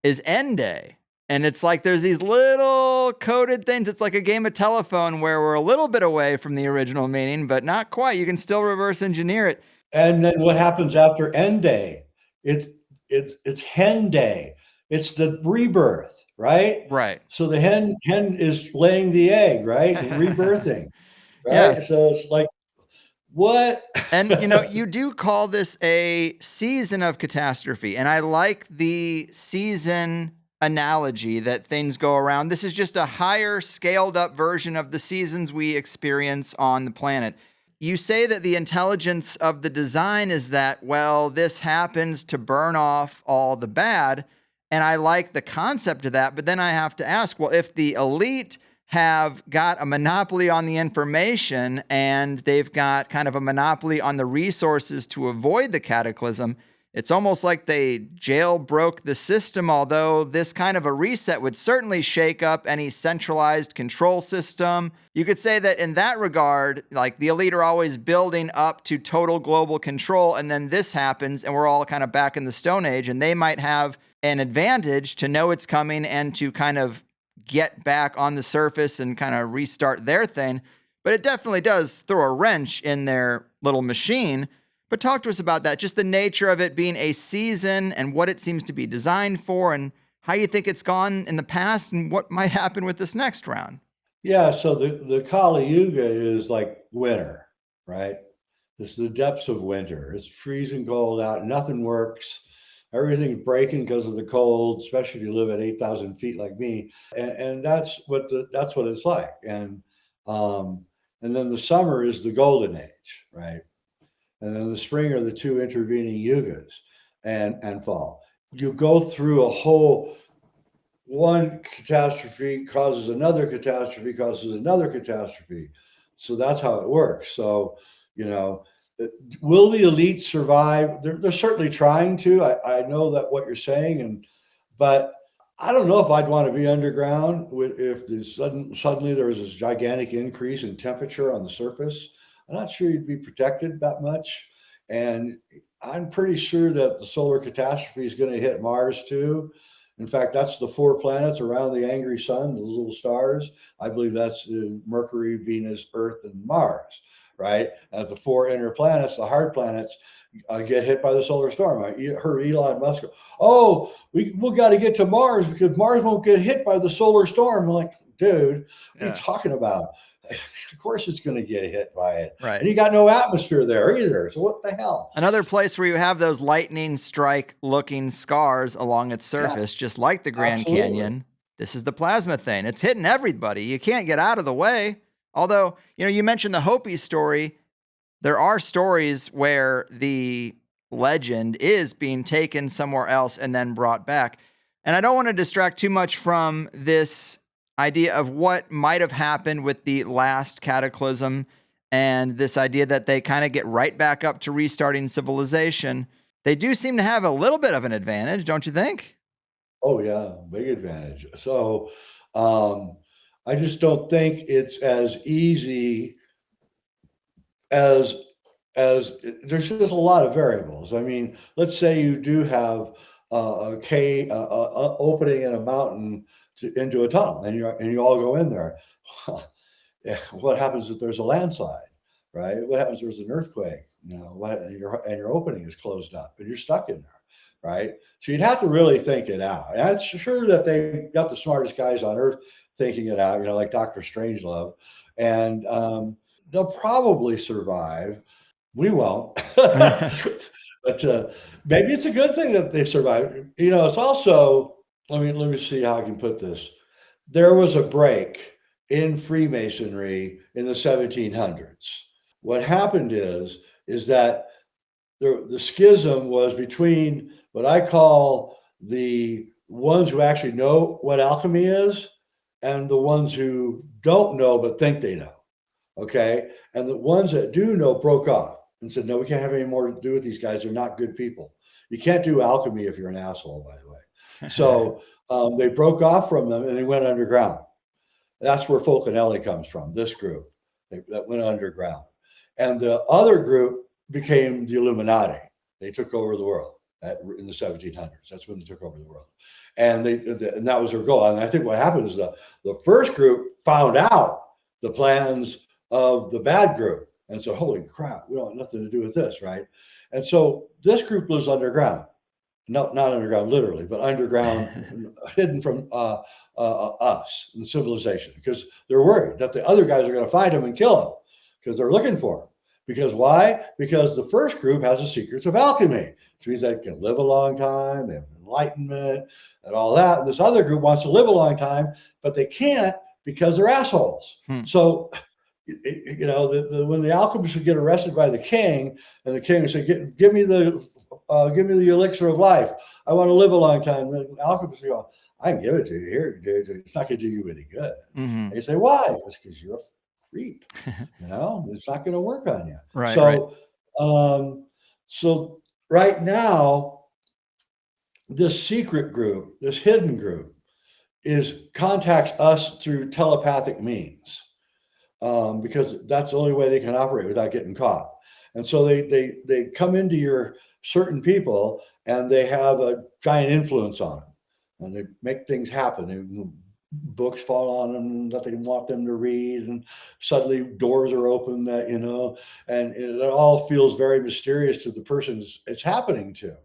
is Enday. And it's like there's these little coded things. It's like a game of telephone where we're a little bit away from the original meaning, but not quite. You can still reverse engineer it. And then what happens after Enday? It's Henday. It's the rebirth, right? Right. So the hen is laying the egg, right? And rebirthing. Right. Yes. So it's like, what? And, you do call this a season of catastrophe. And I like the season analogy that things go around. This is just a higher scaled up version of the seasons we experience on the planet. You say that the intelligence of the design is that, well, this happens to burn off all the bad. And I like the concept of that. But then I have to ask, well, if the elite have got a monopoly on the information and they've got kind of a monopoly on the resources to avoid the cataclysm, It's almost like they jailbroke the system, although this kind of a reset would certainly shake up any centralized control system. You could say that in that regard, like the elite are always building up to total global control, and then this happens and we're all kind of back in the Stone Age, and they might have an advantage to know it's coming and to kind of get back on the surface and kind of restart their thing. But it definitely does throw a wrench in their little machine. But talk to us about that, just the nature of it being a season and what it seems to be designed for and how you think it's gone in the past and what might happen with this next round. Yeah, so the Kali Yuga is like winter, right? It's the depths of winter. It's freezing cold out. Nothing works. Everything's breaking because of the cold, especially if you live at 8,000 feet like me. And that's what it's like. And then the summer is the golden age, right? And then the spring are the two intervening yugas and fall. You go through a whole, one catastrophe causes another catastrophe. So that's how it works. So, will the elite survive? They're certainly trying to. I know that what you're saying, but I don't know if I'd want to be underground if suddenly there was this gigantic increase in temperature on the surface. I'm not sure you'd be protected that much. And I'm pretty sure that the solar catastrophe is going to hit Mars too. In fact, that's the 4 planets around the angry sun, those little stars. I believe that's Mercury, Venus, Earth, and Mars, right? And the 4 inner planets, the hard planets, get hit by the solar storm. I heard Elon Musk go, "Oh, we'll got to get to Mars because Mars won't get hit by the solar storm." I'm like, dude, what are you talking about? Of course it's going to get hit by it. Right. And you got no atmosphere there either. So what the hell? Another place where you have those lightning strike looking scars along its surface, just like the Grand Canyon. This is the plasma thing. It's hitting everybody. You can't get out of the way. Although, you mentioned the Hopi story. There are stories where the legend is being taken somewhere else and then brought back. And I don't want to distract too much from this idea of what might have happened with the last cataclysm and this idea that they kind of get right back up to restarting civilization. They do seem to have a little bit of an advantage, don't you think? Oh, yeah, big advantage. So I just don't think it's as easy as there's just a lot of variables. I mean, let's say you do have a cave opening in a mountain into a tunnel, and you all go in there. What happens if there's a landslide, right? What happens if there's an earthquake? And your opening is closed up, and you're stuck in there, right? So you'd have to really think it out. And I'm sure that they got the smartest guys on earth thinking it out, like Dr. Strangelove, and they'll probably survive. We won't. But maybe it's a good thing that they survive. It's also, let me see how I can put this. There was a break in Freemasonry in the 1700s. What happened is that the schism was between what I call the ones who actually know what alchemy is and the ones who don't know but think they know. Okay. And the ones that do know broke off and said, no, we can't have any more to do with these guys. They're not good people. You can't do alchemy if you're an asshole, by the way. So they broke off from them and they went underground. That's where Fulcanelli comes from, this group that went underground. And the other group became the Illuminati. They took over the world in the 1700s. That's when they took over the world. And and that was their goal. And I think what happened is the first group found out the plans of the bad group. And so, holy crap, we don't have nothing to do with this, right? And so this group lives underground. Not underground literally, but underground, hidden from us and civilization, because they're worried that the other guys are going to find them and kill them because they're looking for them. Because why? Because the first group has the secrets of alchemy, which means they can live a long time, they have enlightenment and all that. And this other group wants to live a long time, but they can't because they're assholes. So, when the alchemists would get arrested by the king, and the king would say, "Give me the elixir of life. I want to live a long time." And the alchemists would go, "I can give it to you here, dude. It's not going to do you any good." And you say, "Why?" It's because you're a creep. It's not going to work on you. Right. So, so right now, this secret group, this hidden group, is contacts us through telepathic means, because that's the only way they can operate without getting caught. And so they come into your certain people, and they have a giant influence on them, and they make things happen. Books fall on them that they want them to read, and suddenly doors are open that and it all feels very mysterious to the person it's happening to.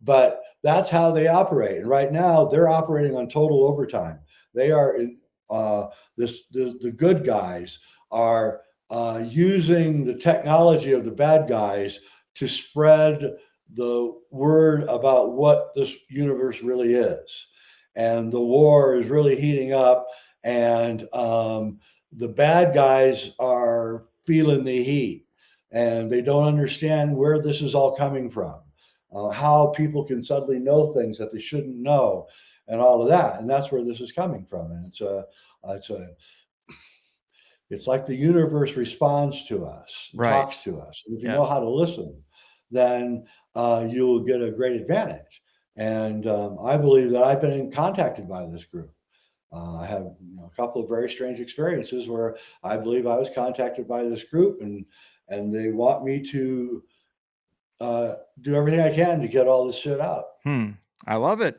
But that's how they operate. And right now, they're operating on total overtime. They are the good guys are using the technology of the bad guys to spread the word about what this universe really is. And the war is really heating up, and the bad guys are feeling the heat, and they don't understand where this is all coming from, how people can suddenly know things that they shouldn't know, and all of that. And that's where this is coming from. And it's a it's like the universe responds to us, Right. talks to us. And if you know Yes. how to listen, then you'll get a great advantage. And I believe that I've been contacted by this group. I have a couple of very strange experiences where I believe I was contacted by this group, and they want me to do everything I can to get all this shit out. I love it.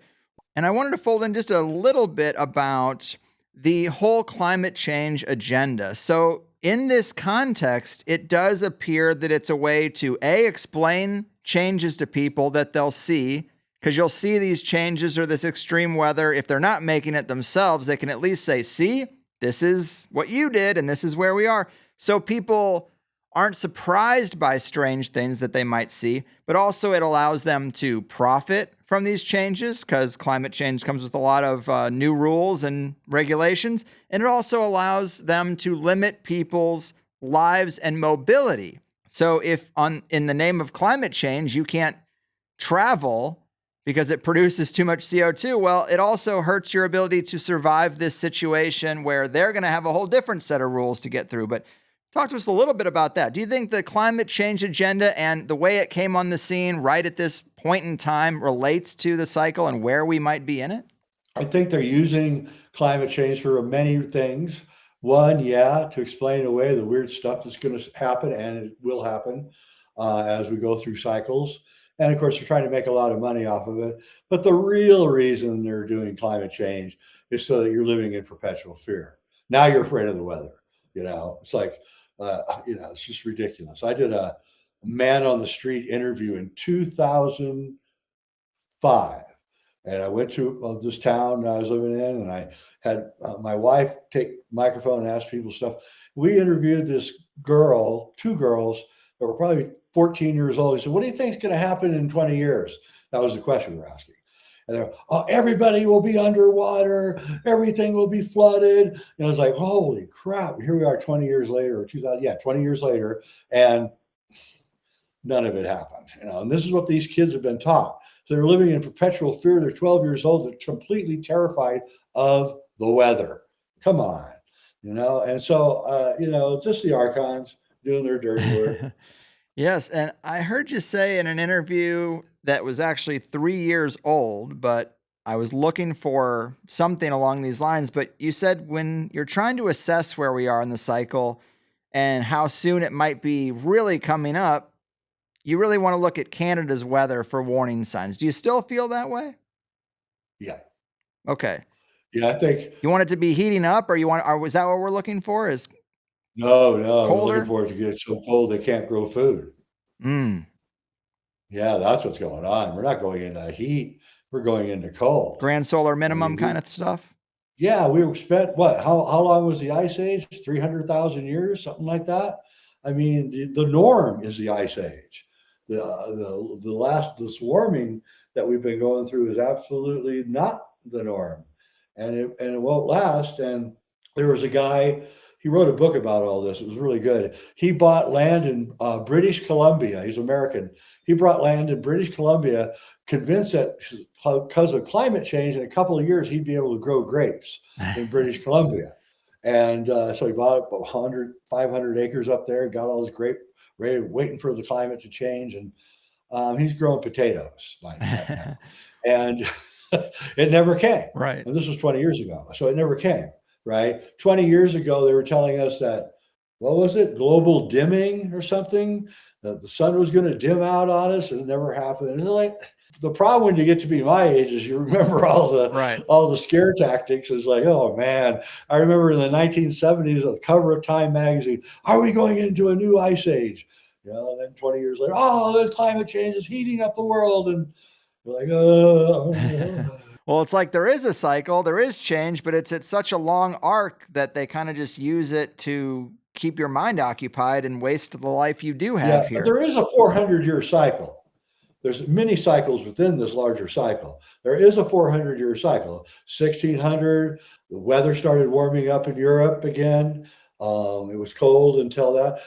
And I wanted to fold in just a little bit about the whole climate change agenda. So, in this context, it does appear that it's a way to A, explain changes to people that they'll see, because you'll see these changes or this extreme weather. If they're not making it themselves, they can at least say, see, this is what you did and this is where we are. So people aren't surprised by strange things that they might see, but also it allows them to profit from these changes, because climate change comes with a lot of new rules and regulations. And it also allows them to limit people's lives and mobility. So if in the name of climate change, you can't travel because it produces too much CO2, well, it also hurts your ability to survive this situation where they're going to have a whole different set of rules to get through. But talk to us a little bit about that. Do you think the climate change agenda and the way it came on the scene right at this point in time relates to the cycle and where we might be in it? I think they're using climate change for many things. One, yeah, to explain away the weird stuff that's going to happen, and it will happen as we go through cycles. And of course, they're trying to make a lot of money off of it. But the real reason they're doing climate change is so that you're living in perpetual fear. Now you're afraid of the weather. It's like, it's just ridiculous. I did a man on the street interview in 2005, and I went to this town I was living in, and I had my wife take microphone and ask people stuff. We interviewed this girl, two girls that were probably 14 years old. He said, "What do you think is going to happen in 20 years?" That was the question we were asking. And they're, "Oh, everybody will be underwater. Everything will be flooded." And I was like, "Holy crap!" Here we are, 20 years later, or 2000, yeah, 20 years later, and none of it happened. And this is what these kids have been taught. So they're living in perpetual fear. They're 12 years old. They're completely terrified of the weather. Come on, And so, just the archons doing their dirty work. Yes, and I heard you say in an interview that was actually 3 years old, but I was looking for something along these lines. But you said when you're trying to assess where we are in the cycle and how soon it might be really coming up, you really want to look at Canada's weather for warning signs. Do you still feel that way? Yeah, Okay. yeah. I think You want it to be heating up, or was that what we're looking for? Is no, no. We're looking colder? for it to get so cold they can't grow food. Mm. Yeah, that's what's going on. We're not going into heat. We're going into cold. Grand solar I mean, minimum kind of stuff? yeah, we were spent what? How long was the ice age? 300,000 years, something like that. I mean, the norm is the ice age. The last this warming that we've been going through is absolutely not the norm, and it won't last. And there was a guy. He wrote a book about all this. It was really good. He bought land in British Columbia. He's American. He bought land in British Columbia, convinced that because of climate change, in a couple of years he'd be able to grow grapes in British Columbia. And so he bought 100, 500 acres up there, got all his grape ready, waiting for the climate to change. And He's growing potatoes right now. And it never came. Right. And this was 20 years ago. So it never came, right? 20 years ago, they were telling us that, what was it? Global dimming or something? That the sun was going to dim out on us, and it never happened. And like, the problem when you get to be my age is you remember all the scare tactics. It's like, oh man, I remember in the 1970s, the cover of Time magazine, are we going into a new ice age? And then 20 years later, oh, the climate change is heating up the world. And you're like, oh. Well, it's like there is a cycle, there is change, but it's at such a long arc that they kind of just use it to keep your mind occupied and waste the life you do have here. But there is a 400-year cycle. There's many cycles within this larger cycle. There is a 400-year cycle. 1600, the weather started warming up in Europe again. It was cold until that.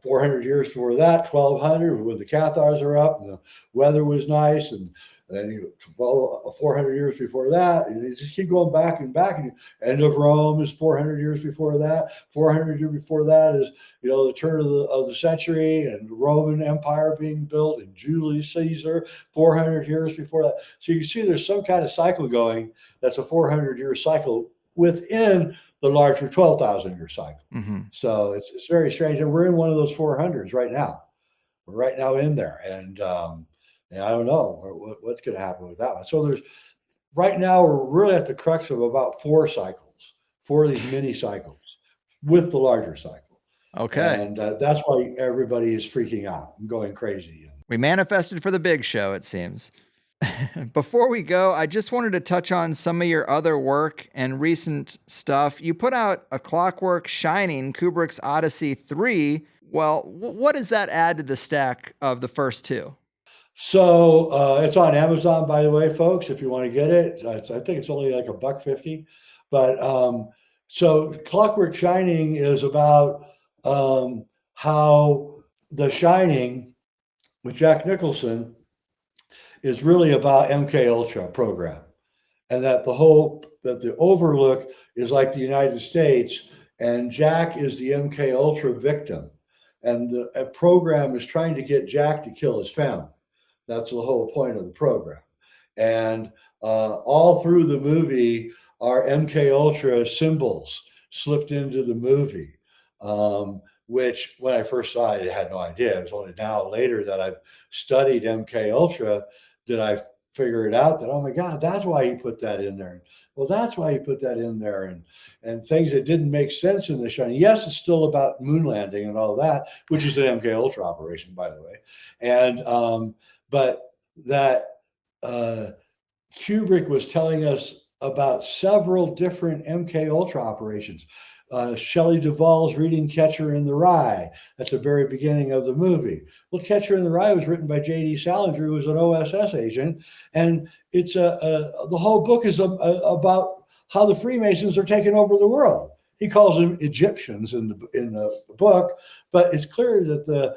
400 years before that, 1200, when the Cathars are up and the weather was nice. And then 400 years before that, you just keep going back and back. And end of Rome is 400 years before that. 400 years before that is, the turn of the century and the Roman Empire being built and Julius Caesar, 400 years before that. So you can see there's some kind of cycle going that's a 400-year cycle within the larger 12,000-year cycle. Mm-hmm. So it's very strange. And we're in one of those 400s right now. We're right now in there. And I don't know what's going to happen with that one. So right now, we're really at the crux of about 4 of these mini cycles with the larger cycle. Okay. And that's why everybody is freaking out and going crazy. We manifested for the big show, it seems. Before we go, I just wanted to touch on some of your other work and recent stuff. You put out A Clockwork Shining, Kubrick's Odyssey 3. Well, what does that add to the stack of the first 2? So it's on Amazon, by the way, folks, if you want to get it. I think it's only like $1.50. But so Clockwork Shining is about how The Shining with Jack Nicholson is really about MK Ultra program, and that the Overlook is like the United States, and Jack is the MK Ultra victim, and the program is trying to get Jack to kill his family. That's the whole point of the program. And all through the movie are MK Ultra symbols slipped into the movie, which when I first saw it, I had no idea. It was only now later that I've studied MK Ultra did I figure it out that, oh my God, that's why he put that in there. Well, that's why he put that in there, and things that didn't make sense in The Shining. Yes, it's still about moon landing and all that, which is an MK Ultra operation, by the way. And but that Kubrick was telling us about several different MK Ultra operations. Shelley Duvall's reading Catcher in the Rye. That's the very beginning of the movie. Well, Catcher in the Rye was written by J.D. Salinger, who was an OSS agent, and it's the whole book is about how the Freemasons are taking over the world. He calls them Egyptians in the book, but it's clear that the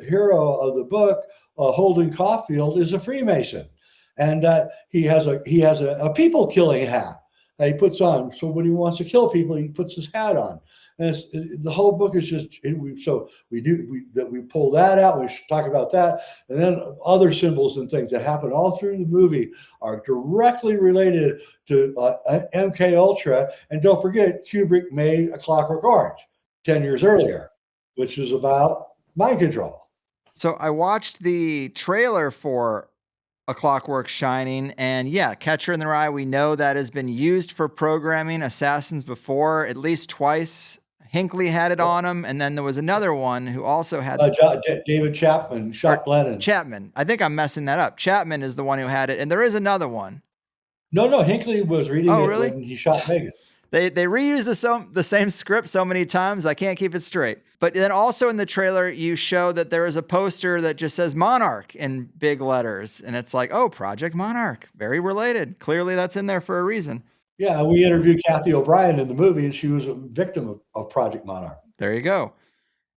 hero of the book, Holden Caulfield, is a Freemason, and he has a people killing hat that he puts on. So when he wants to kill people, he puts his hat on. And the whole book is just, we pull that out. We should talk about that. And then other symbols and things that happen all through the movie are directly related to MK Ultra. And don't forget, Kubrick made A Clockwork Orange 10 years earlier, which is about mind control. So I watched the trailer for A Clockwork Shining, and yeah, Catcher in the Rye, we know that has been used for programming assassins before, at least twice. Hinckley had it on him, and then there was another one who also had David Chapman shot Lennon. Chapman. I think I'm messing that up. Chapman is the one who had it, and there is another one. No, Hinckley was reading it really? when he shot Megan. They reuse the same script so many times, I can't keep it straight. But then also in the trailer, you show that there is a poster that just says Monarch in big letters. And it's like, oh, Project Monarch, very related. Clearly that's in there for a reason. Yeah, we interviewed Kathy O'Brien in the movie, and she was a victim of Project Monarch. There you go.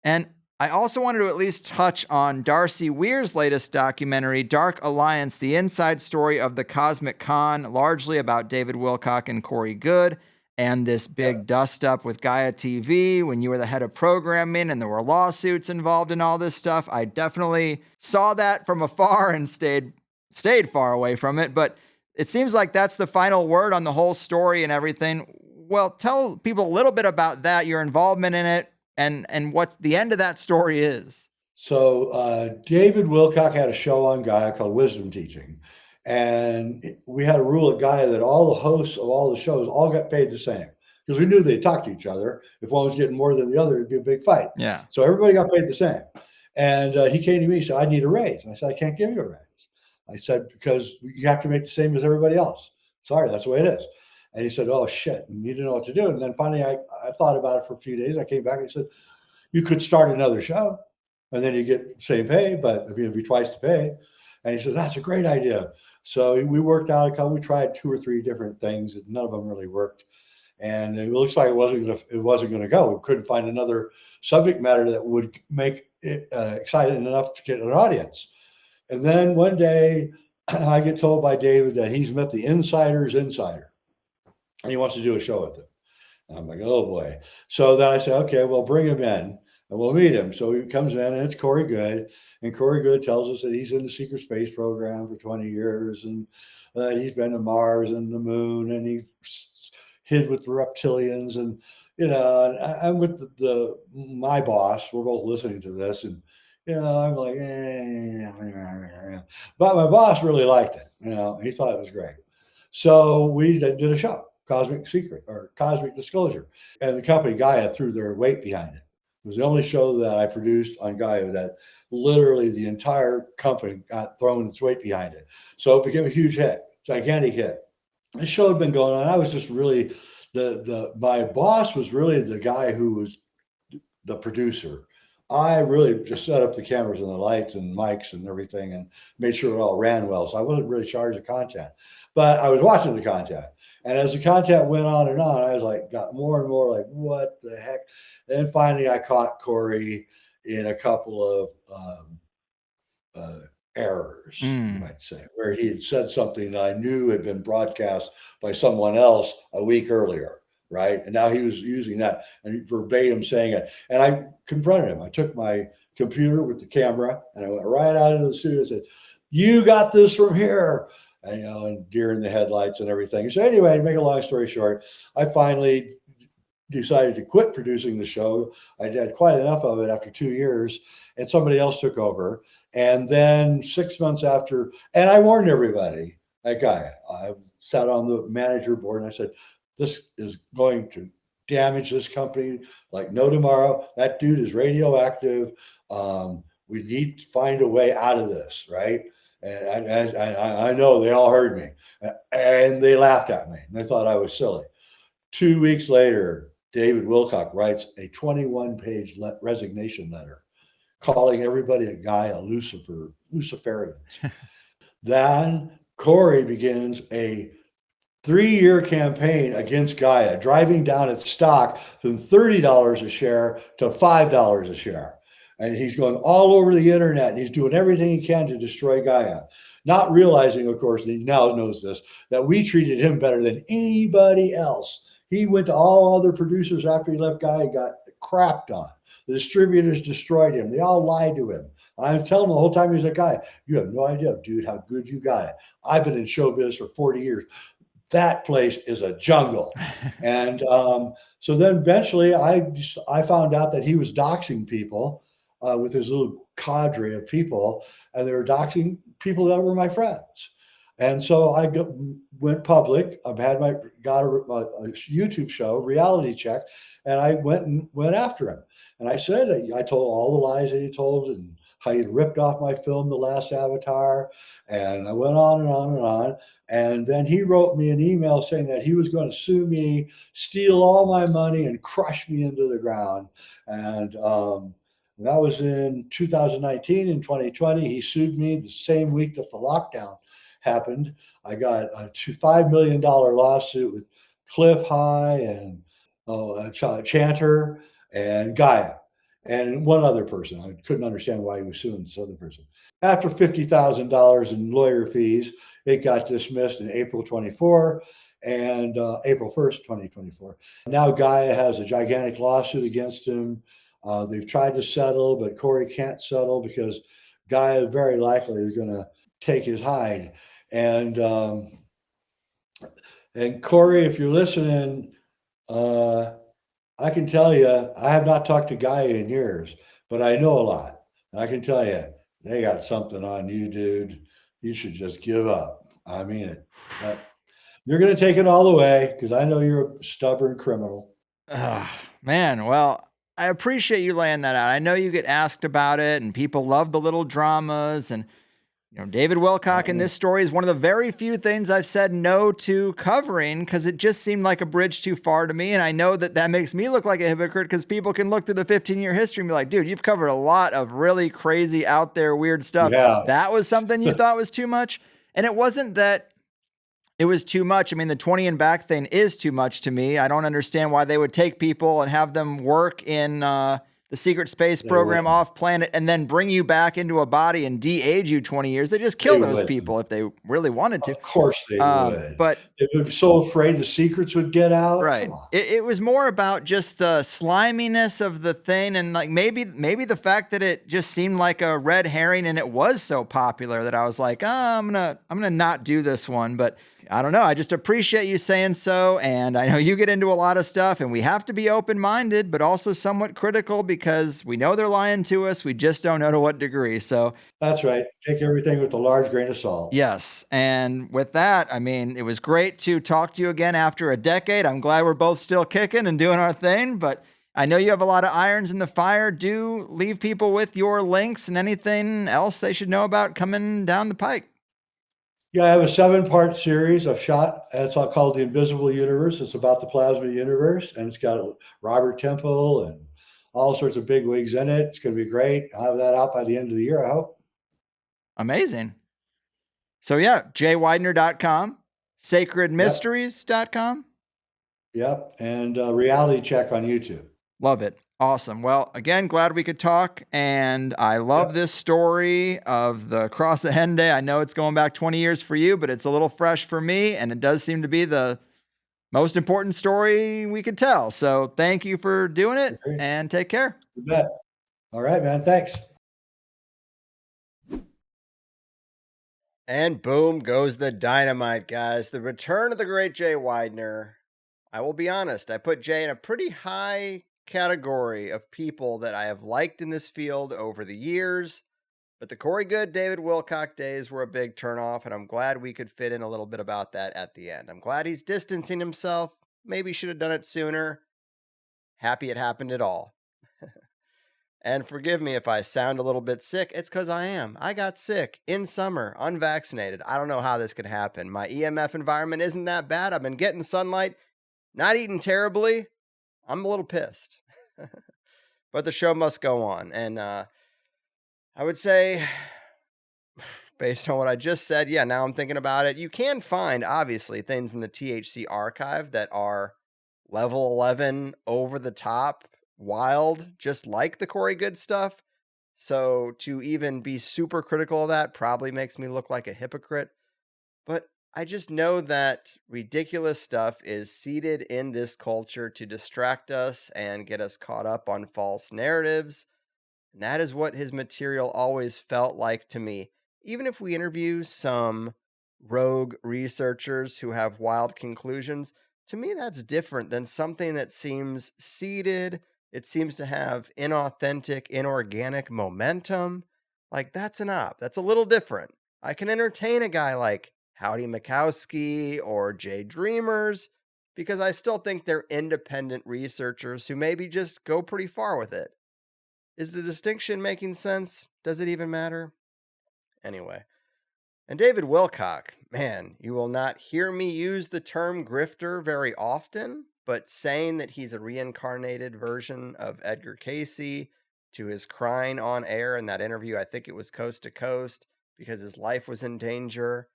And I also wanted to at least touch on Darcy Weir's latest documentary, Dark Alliance, the inside story of the Cosmic Con, largely about David Wilcock and Corey Goode. and this big dust up with Gaia TV when you were the head of programming and there were lawsuits involved in all this stuff. I definitely saw that from afar and stayed far away from it. But it seems like that's the final word on the whole story and everything. Well, tell people a little bit about that, your involvement in it, and what the end of that story is. So David Wilcock had a show on Gaia called Wisdom Teaching. And we had a rule at Gaia that all the hosts of all the shows all got paid the same, because we knew they'd talk to each other. If one was getting more than the other, it'd be a big fight. Yeah. So everybody got paid the same. And he came to me and said, I need a raise. And I said, I can't give you a raise. I said, because you have to make the same as everybody else. Sorry, that's the way it is. And he said, oh, shit, you need to know what to do. And then finally, I thought about it for a few days. I came back and he said, you could start another show and then you get the same pay, but it'd be twice the pay. And he said, that's a great idea. So we worked out we tried 2 or 3 different things, and none of them really worked. And it looks like it wasn't going to go. We couldn't find another subject matter that would make it exciting enough to get an audience. And then one day I get told by David that he's met the insider's insider and he wants to do a show with him. And I'm like, oh boy. So then I say, okay, well, bring him in and we'll meet him. So he comes in and it's Corey Goode. And Corey Goode tells us that he's in the secret space program for 20 years and that he's been to Mars and the moon and he hid with the reptilians. And, I'm with my boss. We're both listening to this. And, I'm like, but my boss really liked it. He thought it was great. So we did a show, Cosmic Secret or Cosmic Disclosure. And the company Gaia threw their weight behind it. It was the only show that I produced on Gaia that literally the entire company got thrown its weight behind it. So it became a huge hit, gigantic hit. The show had been going on. I was just really my boss was really the guy who was the producer. I really just set up the cameras and the lights and mics and everything and made sure it all ran well. So I wasn't really charged of content, but I was watching the content. And as the content went on and on, I was like, got more and more like, what the heck? And then finally I caught Corey in a couple of errors, you might say, where he had said something that I knew had been broadcast by someone else a week earlier. Right. And now he was using that and verbatim saying it. And I confronted him. I took my computer with the camera and I went right out into the studio and said, you got this from here. And, and deer in the headlights and everything. So anyway, to make a long story short, I finally decided to quit producing the show. I had quite enough of it after 2 years and somebody else took over. And then 6 months after, and I warned everybody, that guy, I sat on the manager board and I said, this is going to damage this company like no tomorrow. That dude is radioactive. We need to find a way out of this, right? And I know they all heard me, and they laughed at me. And they thought I was silly. 2 weeks later, David Wilcock writes a 21-page resignation letter calling everybody a Gaia Luciferians. Then Corey begins a 3-year campaign against Gaia, driving down its stock from $30 a share to $5 a share. And he's going all over the internet and he's doing everything he can to destroy Gaia. Not realizing, of course, he now knows this, that we treated him better than anybody else. He went to all other producers after he left Gaia, got crapped on. The distributors destroyed him. They all lied to him. I was telling him the whole time he was a guy, you have no idea, dude, how good you got it. I've been in showbiz for 40 years. That place is a jungle. And so then eventually I found out that he was doxing people with his little cadre of people, and they were doxing people that were my friends. And so I went public. Got a YouTube show, Reality Check, and I went after him. And I said, I told all the lies that he told and how he ripped off my film, The Last Avatar. And I went on and on and on. And then he wrote me an email saying that he was going to sue me, steal all my money, and crush me into the ground. And that was in 2019. In 2020, he sued me the same week that the lockdown happened. I got a $5 million lawsuit with Cliff High and Chanter and Gaia and one other person. I couldn't understand why he was suing this other person. After $50,000 in lawyer fees, it got dismissed in April 24. and April 1st, 2024. Now Gaia has a gigantic lawsuit against him. They've tried to settle, but Corey can't settle because Gaia very likely is going to take his hide. And Corey, if you're listening, I can tell you, I have not talked to Gaia in years, but I know a lot. And I can tell you, they got something on you, dude. You should just give up. I mean it. But you're going to take it all the way because I know you're a stubborn criminal. Man, well, I appreciate you laying that out. I know you get asked about it, and people love the little dramas. And David Wilcock in this story is one of the very few things I've said no to covering because it just seemed like a bridge too far to me. And I know that makes me look like a hypocrite because people can look through the 15-year history and be like, dude, you've covered a lot of really crazy, out there, weird stuff. Yeah. That was something you thought was too much. And it wasn't that it was too much. I mean, the 20 and back thing is too much to me. I don't understand why they would take people and have them work in the secret space program off planet and then bring you back into a body and de-age you 20 years. They just kill those people if they really wanted to. Of course they would. But they were so afraid the secrets would get out. Right. It was more about just the sliminess of the thing. And like maybe the fact that it just seemed like a red herring and it was so popular that I was like, I'm going to not do this one. But I don't know. I just appreciate you saying so. And I know you get into a lot of stuff and we have to be open-minded, but also somewhat critical because we know they're lying to us. We just don't know to what degree. So that's right. Take everything with a large grain of salt. Yes. And with that, I mean, it was great to talk to you again after a decade. I'm glad we're both still kicking and doing our thing, but I know you have a lot of irons in the fire. Do leave people with your links and anything else they should know about coming down the pike. Yeah, I have a 7-part series I've shot. It's all called The Invisible Universe. It's about the plasma universe, and it's got Robert Temple and all sorts of big wigs in it. It's going to be great. I'll have that out by the end of the year, I hope. Amazing. So yeah, jweidner.com, sacredmysteries.com. Yep, and Reality Check on YouTube. Love it. Awesome. Well, again, glad we could talk. And I love this story of the Cross of Hendaye. I know it's going back 20 years for you, but it's a little fresh for me. And it does seem to be the most important story we could tell. So thank you for doing it and take care. You bet. All right, man. Thanks. And boom goes the dynamite, guys. The return of the great Jay Weidner. I will be honest, I put Jay in a pretty high category of people that I have liked in this field over the years, but the Corey Goode, David Wilcock days were a big turnoff, and I'm glad we could fit in a little bit about that at the end. I'm glad he's distancing himself. Maybe should have done it sooner. Happy it happened at all. And forgive me if I sound a little bit sick. It's because I am. I got sick in summer, unvaccinated. I don't know how this could happen. My EMF environment isn't that bad. I've been getting sunlight, not eating terribly. I'm a little pissed. But the show must go on. And I would say, based on what I just said, yeah, now I'm thinking about it, you can find, obviously, things in the THC archive that are level 11, over the top, wild, just like the Corey Goode stuff. So to even be super critical of that probably makes me look like a hypocrite. But I just know that ridiculous stuff is seeded in this culture to distract us and get us caught up on false narratives. And that is what his material always felt like to me. Even if we interview some rogue researchers who have wild conclusions, to me that's different than something that seems seeded. It seems to have inauthentic, inorganic momentum. Like, that's an op. That's a little different. I can entertain a guy like Howdy Mikowski or Jay Dreamers because I still think they're independent researchers who maybe just go pretty far with it. Is the distinction making sense? Does it even matter? Anyway. And David Wilcock, man, you will not hear me use the term grifter very often, but saying that he's a reincarnated version of Edgar Cayce to his crying on air in that interview, I think it was Coast to Coast, because his life was in danger.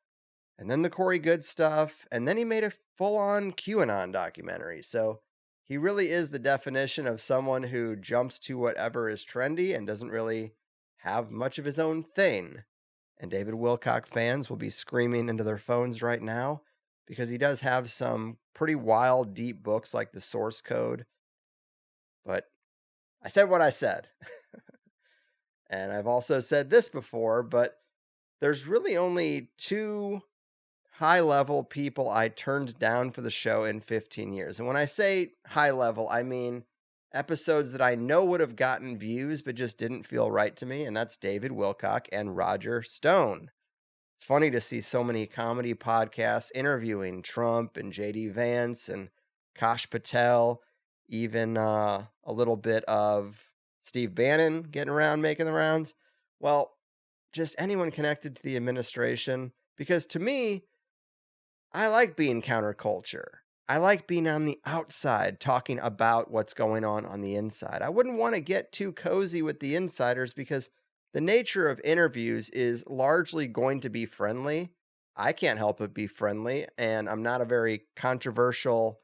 And then the Corey Goode stuff, and then he made a full-on QAnon documentary. So he really is the definition of someone who jumps to whatever is trendy and doesn't really have much of his own thing. And David Wilcock fans will be screaming into their phones right now, because he does have some pretty wild, deep books like The Source Code. But I said what I said. And I've also said this before, but there's really only 2 high-level people I turned down for the show in 15 years. And when I say high level, I mean episodes that I know would have gotten views but just didn't feel right to me, and that's David Wilcock and Roger Stone. It's funny to see so many comedy podcasts interviewing Trump and J.D. Vance and Kash Patel, even a little bit of Steve Bannon getting around, making the rounds. Well, just anyone connected to the administration, because to me, I like being counterculture. I like being on the outside talking about what's going on the inside. I wouldn't want to get too cozy with the insiders because the nature of interviews is largely going to be friendly. I can't help but be friendly, and I'm not a very controversial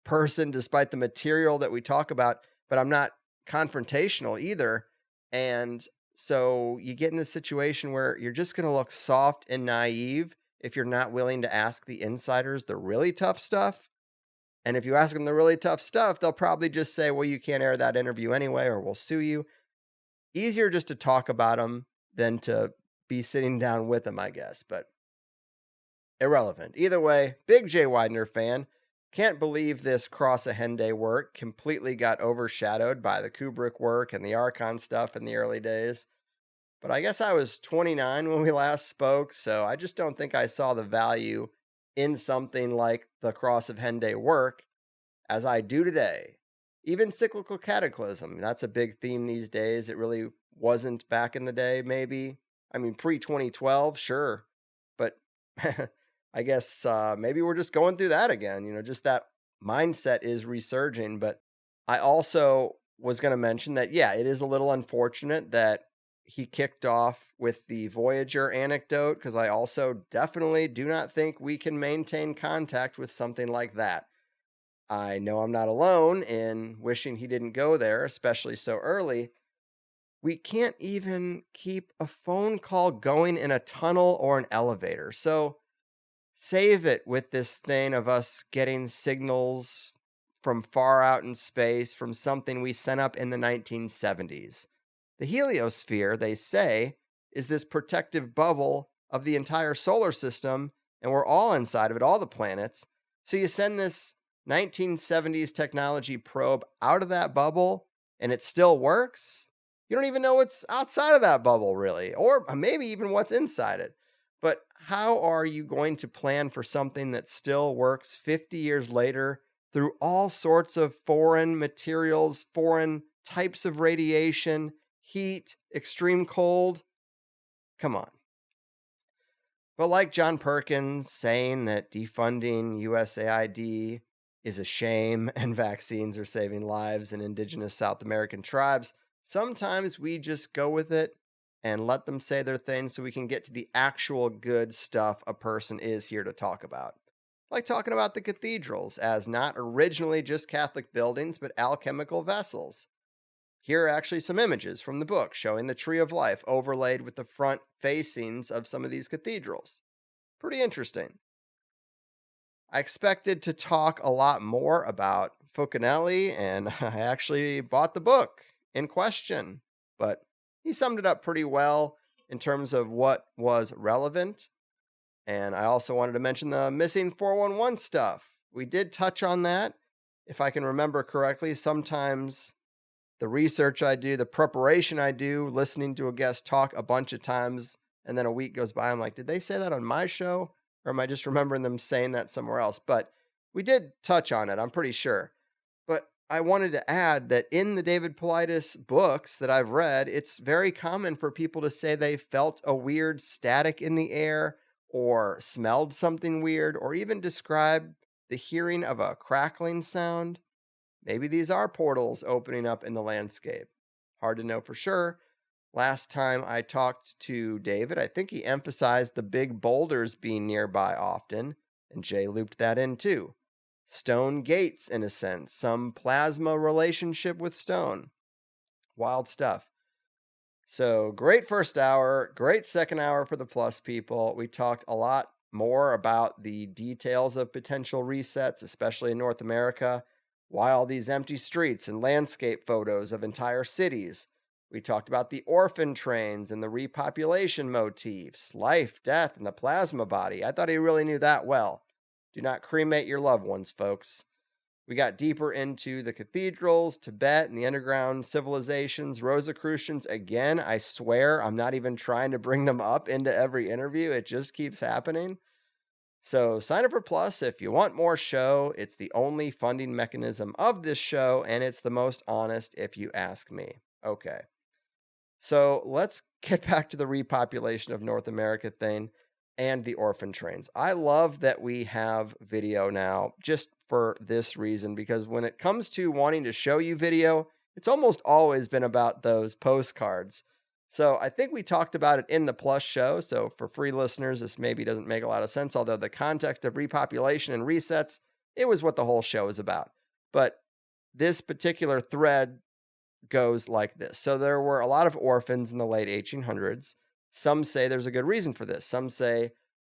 person despite the material that we talk about, but I'm not confrontational either. And so you get in this situation where you're just going to look soft and naive if you're not willing to ask the insiders the really tough stuff. And if you ask them the really tough stuff, they'll probably just say, well, you can't air that interview anyway, or we'll sue you. Easier just to talk about them than to be sitting down with them, I guess, but irrelevant. Either way, big Jay Weidner fan. Can't believe this Cross of Hendaye work completely got overshadowed by the Kubrick work and the Archon stuff in the early days. But I guess I was 29 when we last spoke, so I just don't think I saw the value in something like the Cross of Hendaye work as I do today. Even cyclical cataclysm, that's a big theme these days. It really wasn't back in the day, maybe. I mean, pre-2012, sure. But I guess maybe we're just going through that again. Just that mindset is resurging. But I also was going to mention that, yeah, it is a little unfortunate that he kicked off with the Voyager anecdote, because I also definitely do not think we can maintain contact with something like that. I know I'm not alone in wishing he didn't go there, especially so early. We can't even keep a phone call going in a tunnel or an elevator. So save it with this thing of us getting signals from far out in space from something we sent up in the 1970s. The heliosphere, they say, is this protective bubble of the entire solar system, and we're all inside of it, all the planets. So you send this 1970s technology probe out of that bubble, and it still works? You don't even know what's outside of that bubble, really, or maybe even what's inside it. But how are you going to plan for something that still works 50 years later through all sorts of foreign materials, foreign types of radiation, heat, extreme cold? Come on. But like John Perkins saying that defunding USAID is a shame and vaccines are saving lives in indigenous South American tribes, sometimes we just go with it and let them say their thing so we can get to the actual good stuff a person is here to talk about. Like talking about the cathedrals as not originally just Catholic buildings, but alchemical vessels. Here are actually some images from the book showing the Tree of Life overlaid with the front facings of some of these cathedrals. Pretty interesting. I expected to talk a lot more about Fulcanelli, and I actually bought the book in question, but he summed it up pretty well in terms of what was relevant. And I also wanted to mention the missing 411 stuff. We did touch on that. If I can remember correctly, sometimes the research I do, the preparation I do, listening to a guest talk a bunch of times, and then a week goes by, I'm like, did they say that on my show? Or am I just remembering them saying that somewhere else? But we did touch on it, I'm pretty sure. But I wanted to add that in the David Paulides books that I've read, it's very common for people to say they felt a weird static in the air, or smelled something weird, or even describe the hearing of a crackling sound. Maybe these are portals opening up in the landscape. Hard to know for sure. Last time I talked to David, I think he emphasized the big boulders being nearby often, and Jay looped that in too. Stone gates, in a sense, some plasma relationship with stone. Wild stuff. So great first hour, great second hour for the plus people. We talked a lot more about the details of potential resets, especially in North America. Why all these empty streets and landscape photos of entire cities? We talked about the orphan trains and the repopulation motifs, life, death, and the plasma body. I thought he really knew that well. Do not cremate your loved ones, folks. We got deeper into the cathedrals, Tibet, and the underground civilizations, Rosicrucians. Again, I swear I'm not even trying to bring them up into every interview. It just keeps happening. So sign up for Plus if you want more show. It's the only funding mechanism of this show, and it's the most honest if you ask me. Okay. So let's get back to the repopulation of North America thing and the orphan trains. I love that we have video now just for this reason, because when it comes to wanting to show you video, it's almost always been about those postcards. So I think we talked about it in the Plus show. So for free listeners, this maybe doesn't make a lot of sense, although the context of repopulation and resets, it was what the whole show is about. But this particular thread goes like this. So there were a lot of orphans in the late 1800s. Some say there's a good reason for this. Some say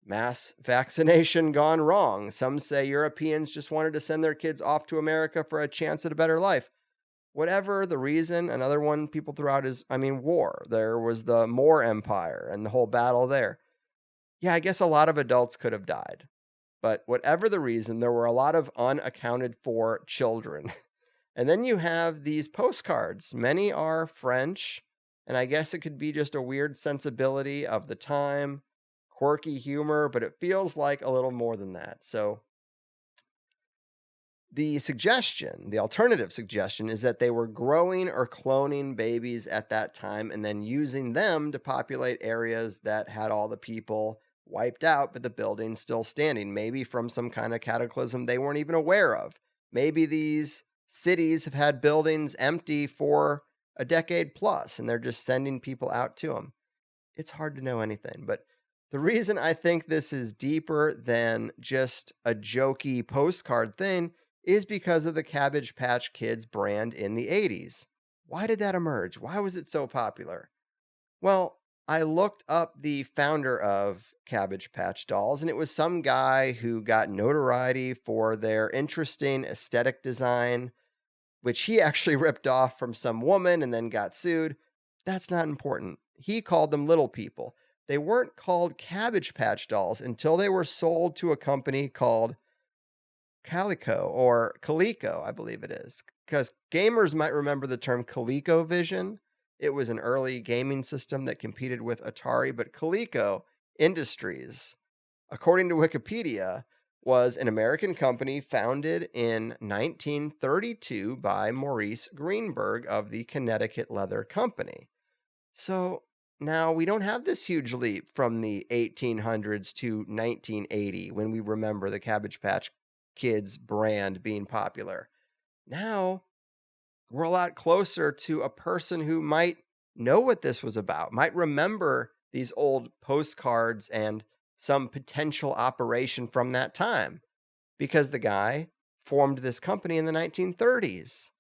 mass vaccination gone wrong. Some say Europeans just wanted to send their kids off to America for a chance at a better life. Whatever the reason, another one people throw out is, war. There was the Moor Empire and the whole battle there. Yeah, I guess a lot of adults could have died. But whatever the reason, there were a lot of unaccounted for children. And then you have these postcards. Many are French, and I guess it could be just a weird sensibility of the time, quirky humor, but it feels like a little more than that. So the alternative suggestion is that they were growing or cloning babies at that time and then using them to populate areas that had all the people wiped out, but the buildings still standing, maybe from some kind of cataclysm they weren't even aware of. Maybe these cities have had buildings empty for a decade plus, and they're just sending people out to them. It's hard to know anything, but the reason I think this is deeper than just a jokey postcard thing is because of the Cabbage Patch Kids brand in the 80s. Why did that emerge? Why was it so popular? Well, I looked up the founder of Cabbage Patch Dolls, and it was some guy who got notoriety for their interesting aesthetic design, which he actually ripped off from some woman and then got sued. That's not important. He called them little people. They weren't called Cabbage Patch Dolls until they were sold to a company called Coleco, I believe it is. Because gamers might remember the term ColecoVision. It was an early gaming system that competed with Atari, but Coleco Industries, according to Wikipedia, was an American company founded in 1932 by Maurice Greenberg of the Connecticut Leather Company. So now we don't have this huge leap from the 1800s to 1980 when we remember the Cabbage Patch Kids brand being popular. Now we're a lot closer to a person who might know what this was about, might remember these old postcards and some potential operation from that time, because the guy formed this company in the 1930s.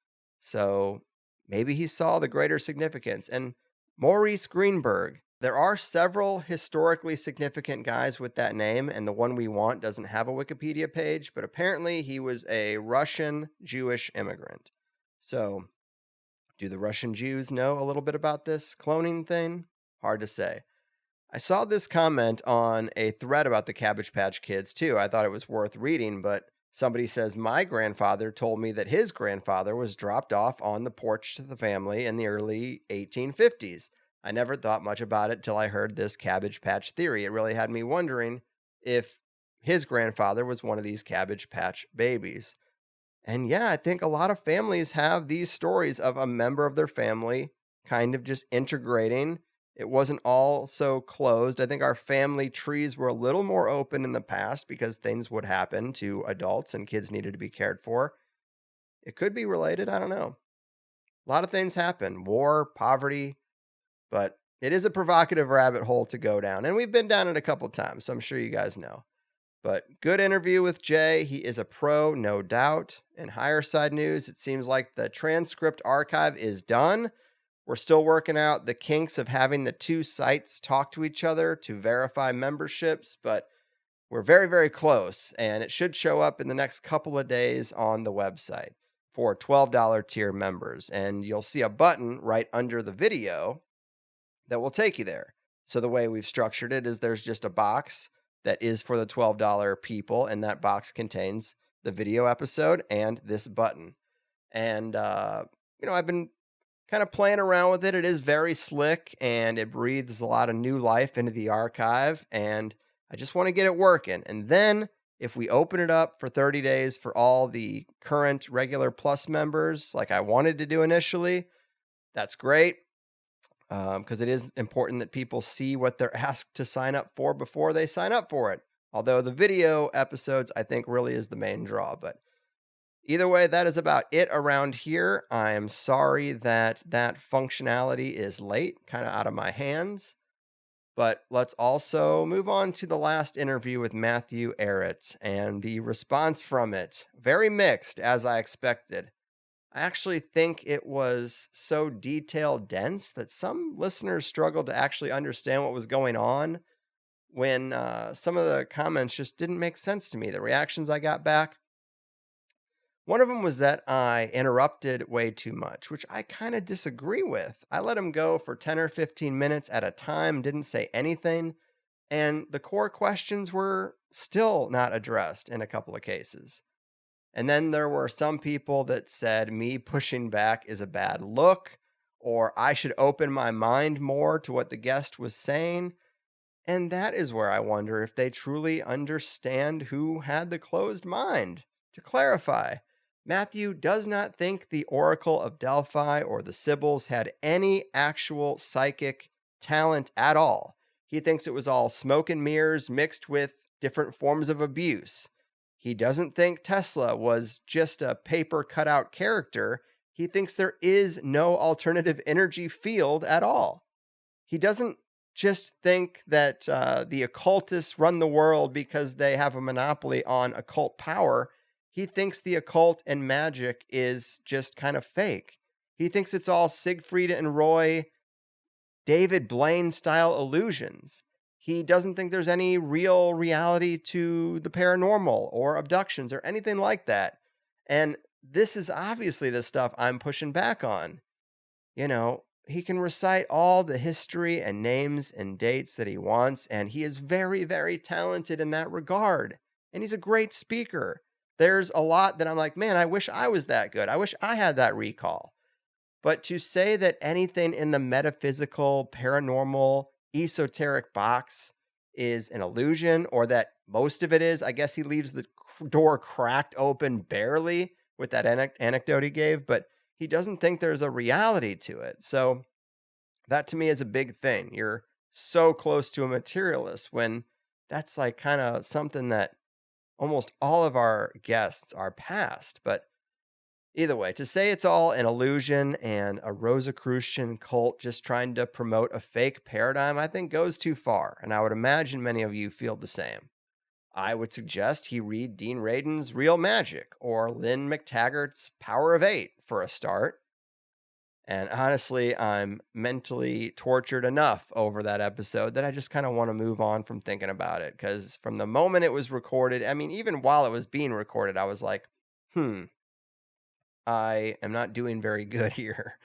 So maybe he saw the greater significance. And Maurice Greenberg, there are several historically significant guys with that name, and the one we want doesn't have a Wikipedia page, but apparently he was a Russian Jewish immigrant. So do the Russian Jews know a little bit about this cloning thing? Hard to say. I saw this comment on a thread about the Cabbage Patch Kids too. I thought it was worth reading, but somebody says, my grandfather told me that his grandfather was dropped off on the porch to the family in the early 1850s. I never thought much about it till I heard this Cabbage Patch theory. It really had me wondering if his grandfather was one of these Cabbage Patch babies. And yeah, I think a lot of families have these stories of a member of their family kind of just integrating. It wasn't all so closed. I think our family trees were a little more open in the past because things would happen to adults and kids needed to be cared for. It could be related. I don't know. A lot of things happen. War, poverty. But it is a provocative rabbit hole to go down. And we've been down it a couple times, so I'm sure you guys know. But good interview with Jay. He is a pro, no doubt. In higher side news, it seems like the transcript archive is done. We're still working out the kinks of having the two sites talk to each other to verify memberships, but We're very, very close, and it should show up in the next couple of days on the website for $12 tier members. And you'll see a button right under the video that will take you there. So the way we've structured it is there's just a box that is for the $12 people, and that box contains the video episode and this button. And, I've been kind of playing around with it. It is very slick, and it breathes a lot of new life into the archive, and I just want to get it working. And then if we open it up for 30 days for all the current regular Plus members, like I wanted to do initially, that's great. Because it is important that people see what they're asked to sign up for before they sign up for it. Although the video episodes, I think, really is the main draw. But either way, that is about it around here. I am sorry that functionality is late, kind of out of my hands. But let's also move on to the last interview with Matthew Arrett and the response from it. Very mixed, as I expected. I actually think it was so detail dense that some listeners struggled to actually understand what was going on when some of the comments just didn't make sense to me. The reactions I got back. One of them was that I interrupted way too much, which I kind of disagree with. I let him go for 10 or 15 minutes at a time, didn't say anything, and the core questions were still not addressed in a couple of cases. And then there were some people that said me pushing back is a bad look, or I should open my mind more to what the guest was saying. And that is where I wonder if they truly understand who had the closed mind. To clarify, Matthew does not think the Oracle of Delphi or the Sibyls had any actual psychic talent at all. He thinks it was all smoke and mirrors mixed with different forms of abuse. He doesn't think Tesla was just a paper cutout character. He thinks there is no alternative energy field at all. He doesn't just think that the occultists run the world because they have a monopoly on occult power. He thinks the occult and magic is just kind of fake. He thinks it's all Siegfried and Roy, David Blaine style illusions. He doesn't think there's any real reality to the paranormal or abductions or anything like that. And this is obviously the stuff I'm pushing back on. He can recite all the history and names and dates that he wants, and he is very, very talented in that regard. And he's a great speaker. There's a lot that I'm like, man, I wish I was that good. I wish I had that recall. But to say that anything in the metaphysical, paranormal, esoteric box is an illusion, or that most of it is, I guess he leaves the door cracked open barely with that anecdote he gave, but he doesn't think there's a reality to it. So that to me is a big thing. You're so close to a materialist when that's like kind of something that almost all of our guests are past. But either way, to say it's all an illusion and a Rosicrucian cult just trying to promote a fake paradigm, I think goes too far, and I would imagine many of you feel the same. I would suggest he read Dean Radin's Real Magic or Lynn McTaggart's Power of Eight for a start. And honestly, I'm mentally tortured enough over that episode that I just kind of want to move on from thinking about it, because from the moment it was recorded, I mean, even while it was being recorded, I was like, I am not doing very good here.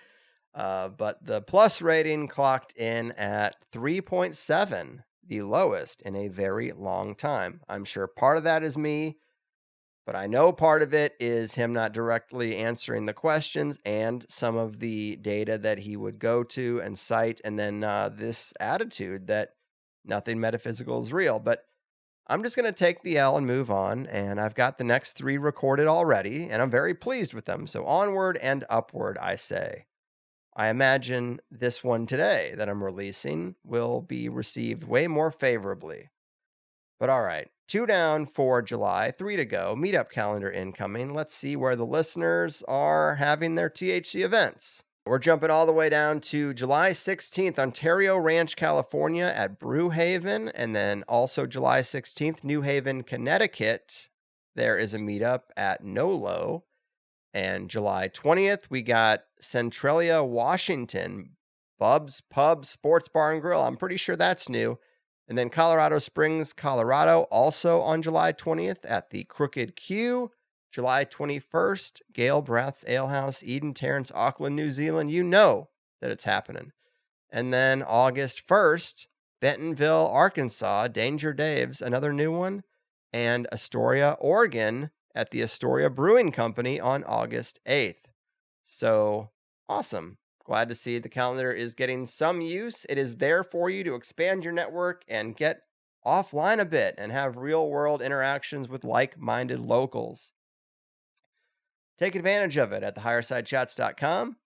But the Plus rating clocked in at 3.7, the lowest in a very long time. I'm sure part of that is me, but I know part of it is him not directly answering the questions and some of the data that he would go to and cite, and then this attitude that nothing metaphysical is real. But I'm just going to take the L and move on, and I've got the next 3 recorded already, and I'm very pleased with them. So onward and upward, I say. I imagine this one today that I'm releasing will be received way more favorably. But all right, 2 down for July, 3 to go. Meetup calendar incoming. Let's see where the listeners are having their THC events. We're jumping all the way down to July 16th, Ontario Ranch, California at Brewhaven. And then also July 16th, New Haven, Connecticut. There is a meetup at Nolo. And July 20th, we got Centralia, Washington. Bub's Pub, Sports Bar and Grill. I'm pretty sure that's new. And then Colorado Springs, Colorado, also on July 20th at the Crooked Q. July 21st, Gail Brath's Alehouse, Eden Terrace, Auckland, New Zealand. You know that it's happening. And then August 1st, Bentonville, Arkansas, Danger Dave's, another new one. And Astoria, Oregon at the Astoria Brewing Company on August 8th. So, awesome. Glad to see the calendar is getting some use. It is there for you to expand your network and get offline a bit and have real-world interactions with like-minded locals. Take advantage of it at thehighersidechats.com.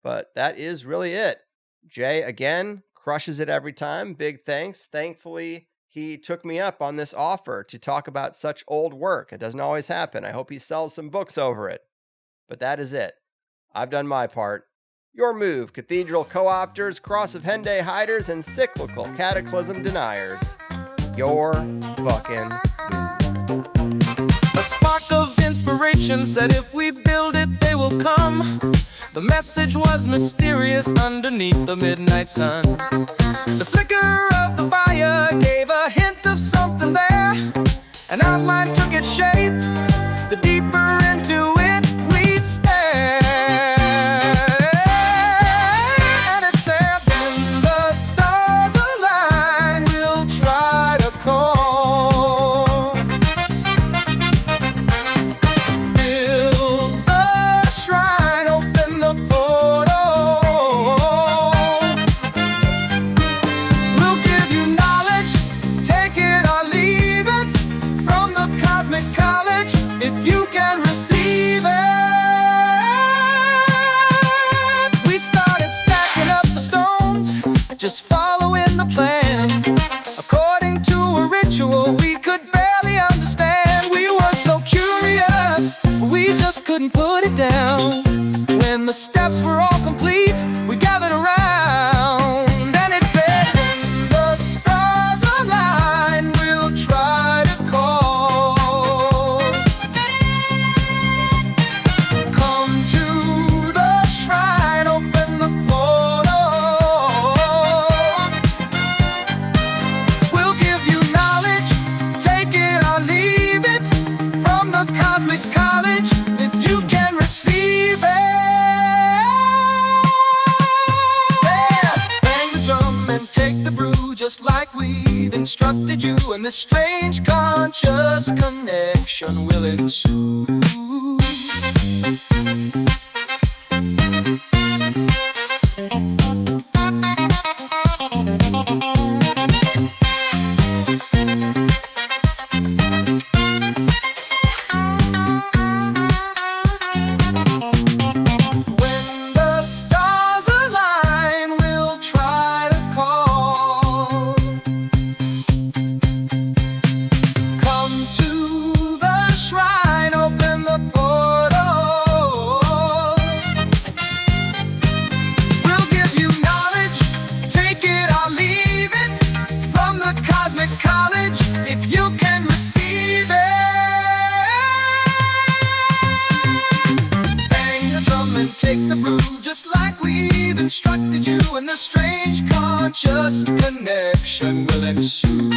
But that is really it. Jay, again, crushes it every time. Big thanks. Thankfully, he took me up on this offer to talk about such old work. It doesn't always happen. I hope he sells some books over it. But that is it. I've done my part. Your move, Cathedral Co-opters, Cross of Hendaye hiders, and Cyclical Cataclysm deniers. Your fucking move. A spark of inspiration said if we build it, they will come. The message was mysterious underneath the midnight sun. The flicker of the fire gave a hint of something there. An outline took its shape. The deeper into it we stared. And it said, when the stars align, we'll try to call. Build a shrine, open the portal. We'll give you knowledge, take it or leave it, from the cosmic college, if you can receive it. We started stacking up the stones, just following the plan. According to a ritual we could barely understand. We were so curious, we just couldn't put it down. When the steps were all complete, we gathered around. And it said, when the stars align, we'll try to call. Come to the shrine, open the portal. We'll give you knowledge, take it or leave it, from the cosmic college, if you can receive it. Yeah. Bang the drum and take the brew, just like we've instructed you, and this strange conscious connection will ensue. When the stars align, we'll try to call. Come to the shrine, open the portal. We'll give you knowledge, take it or leave it, from the cosmic college, if you can receive it. Bang the drum and take the brew, just like we've instructed you, and the strange conscious connection will ensue.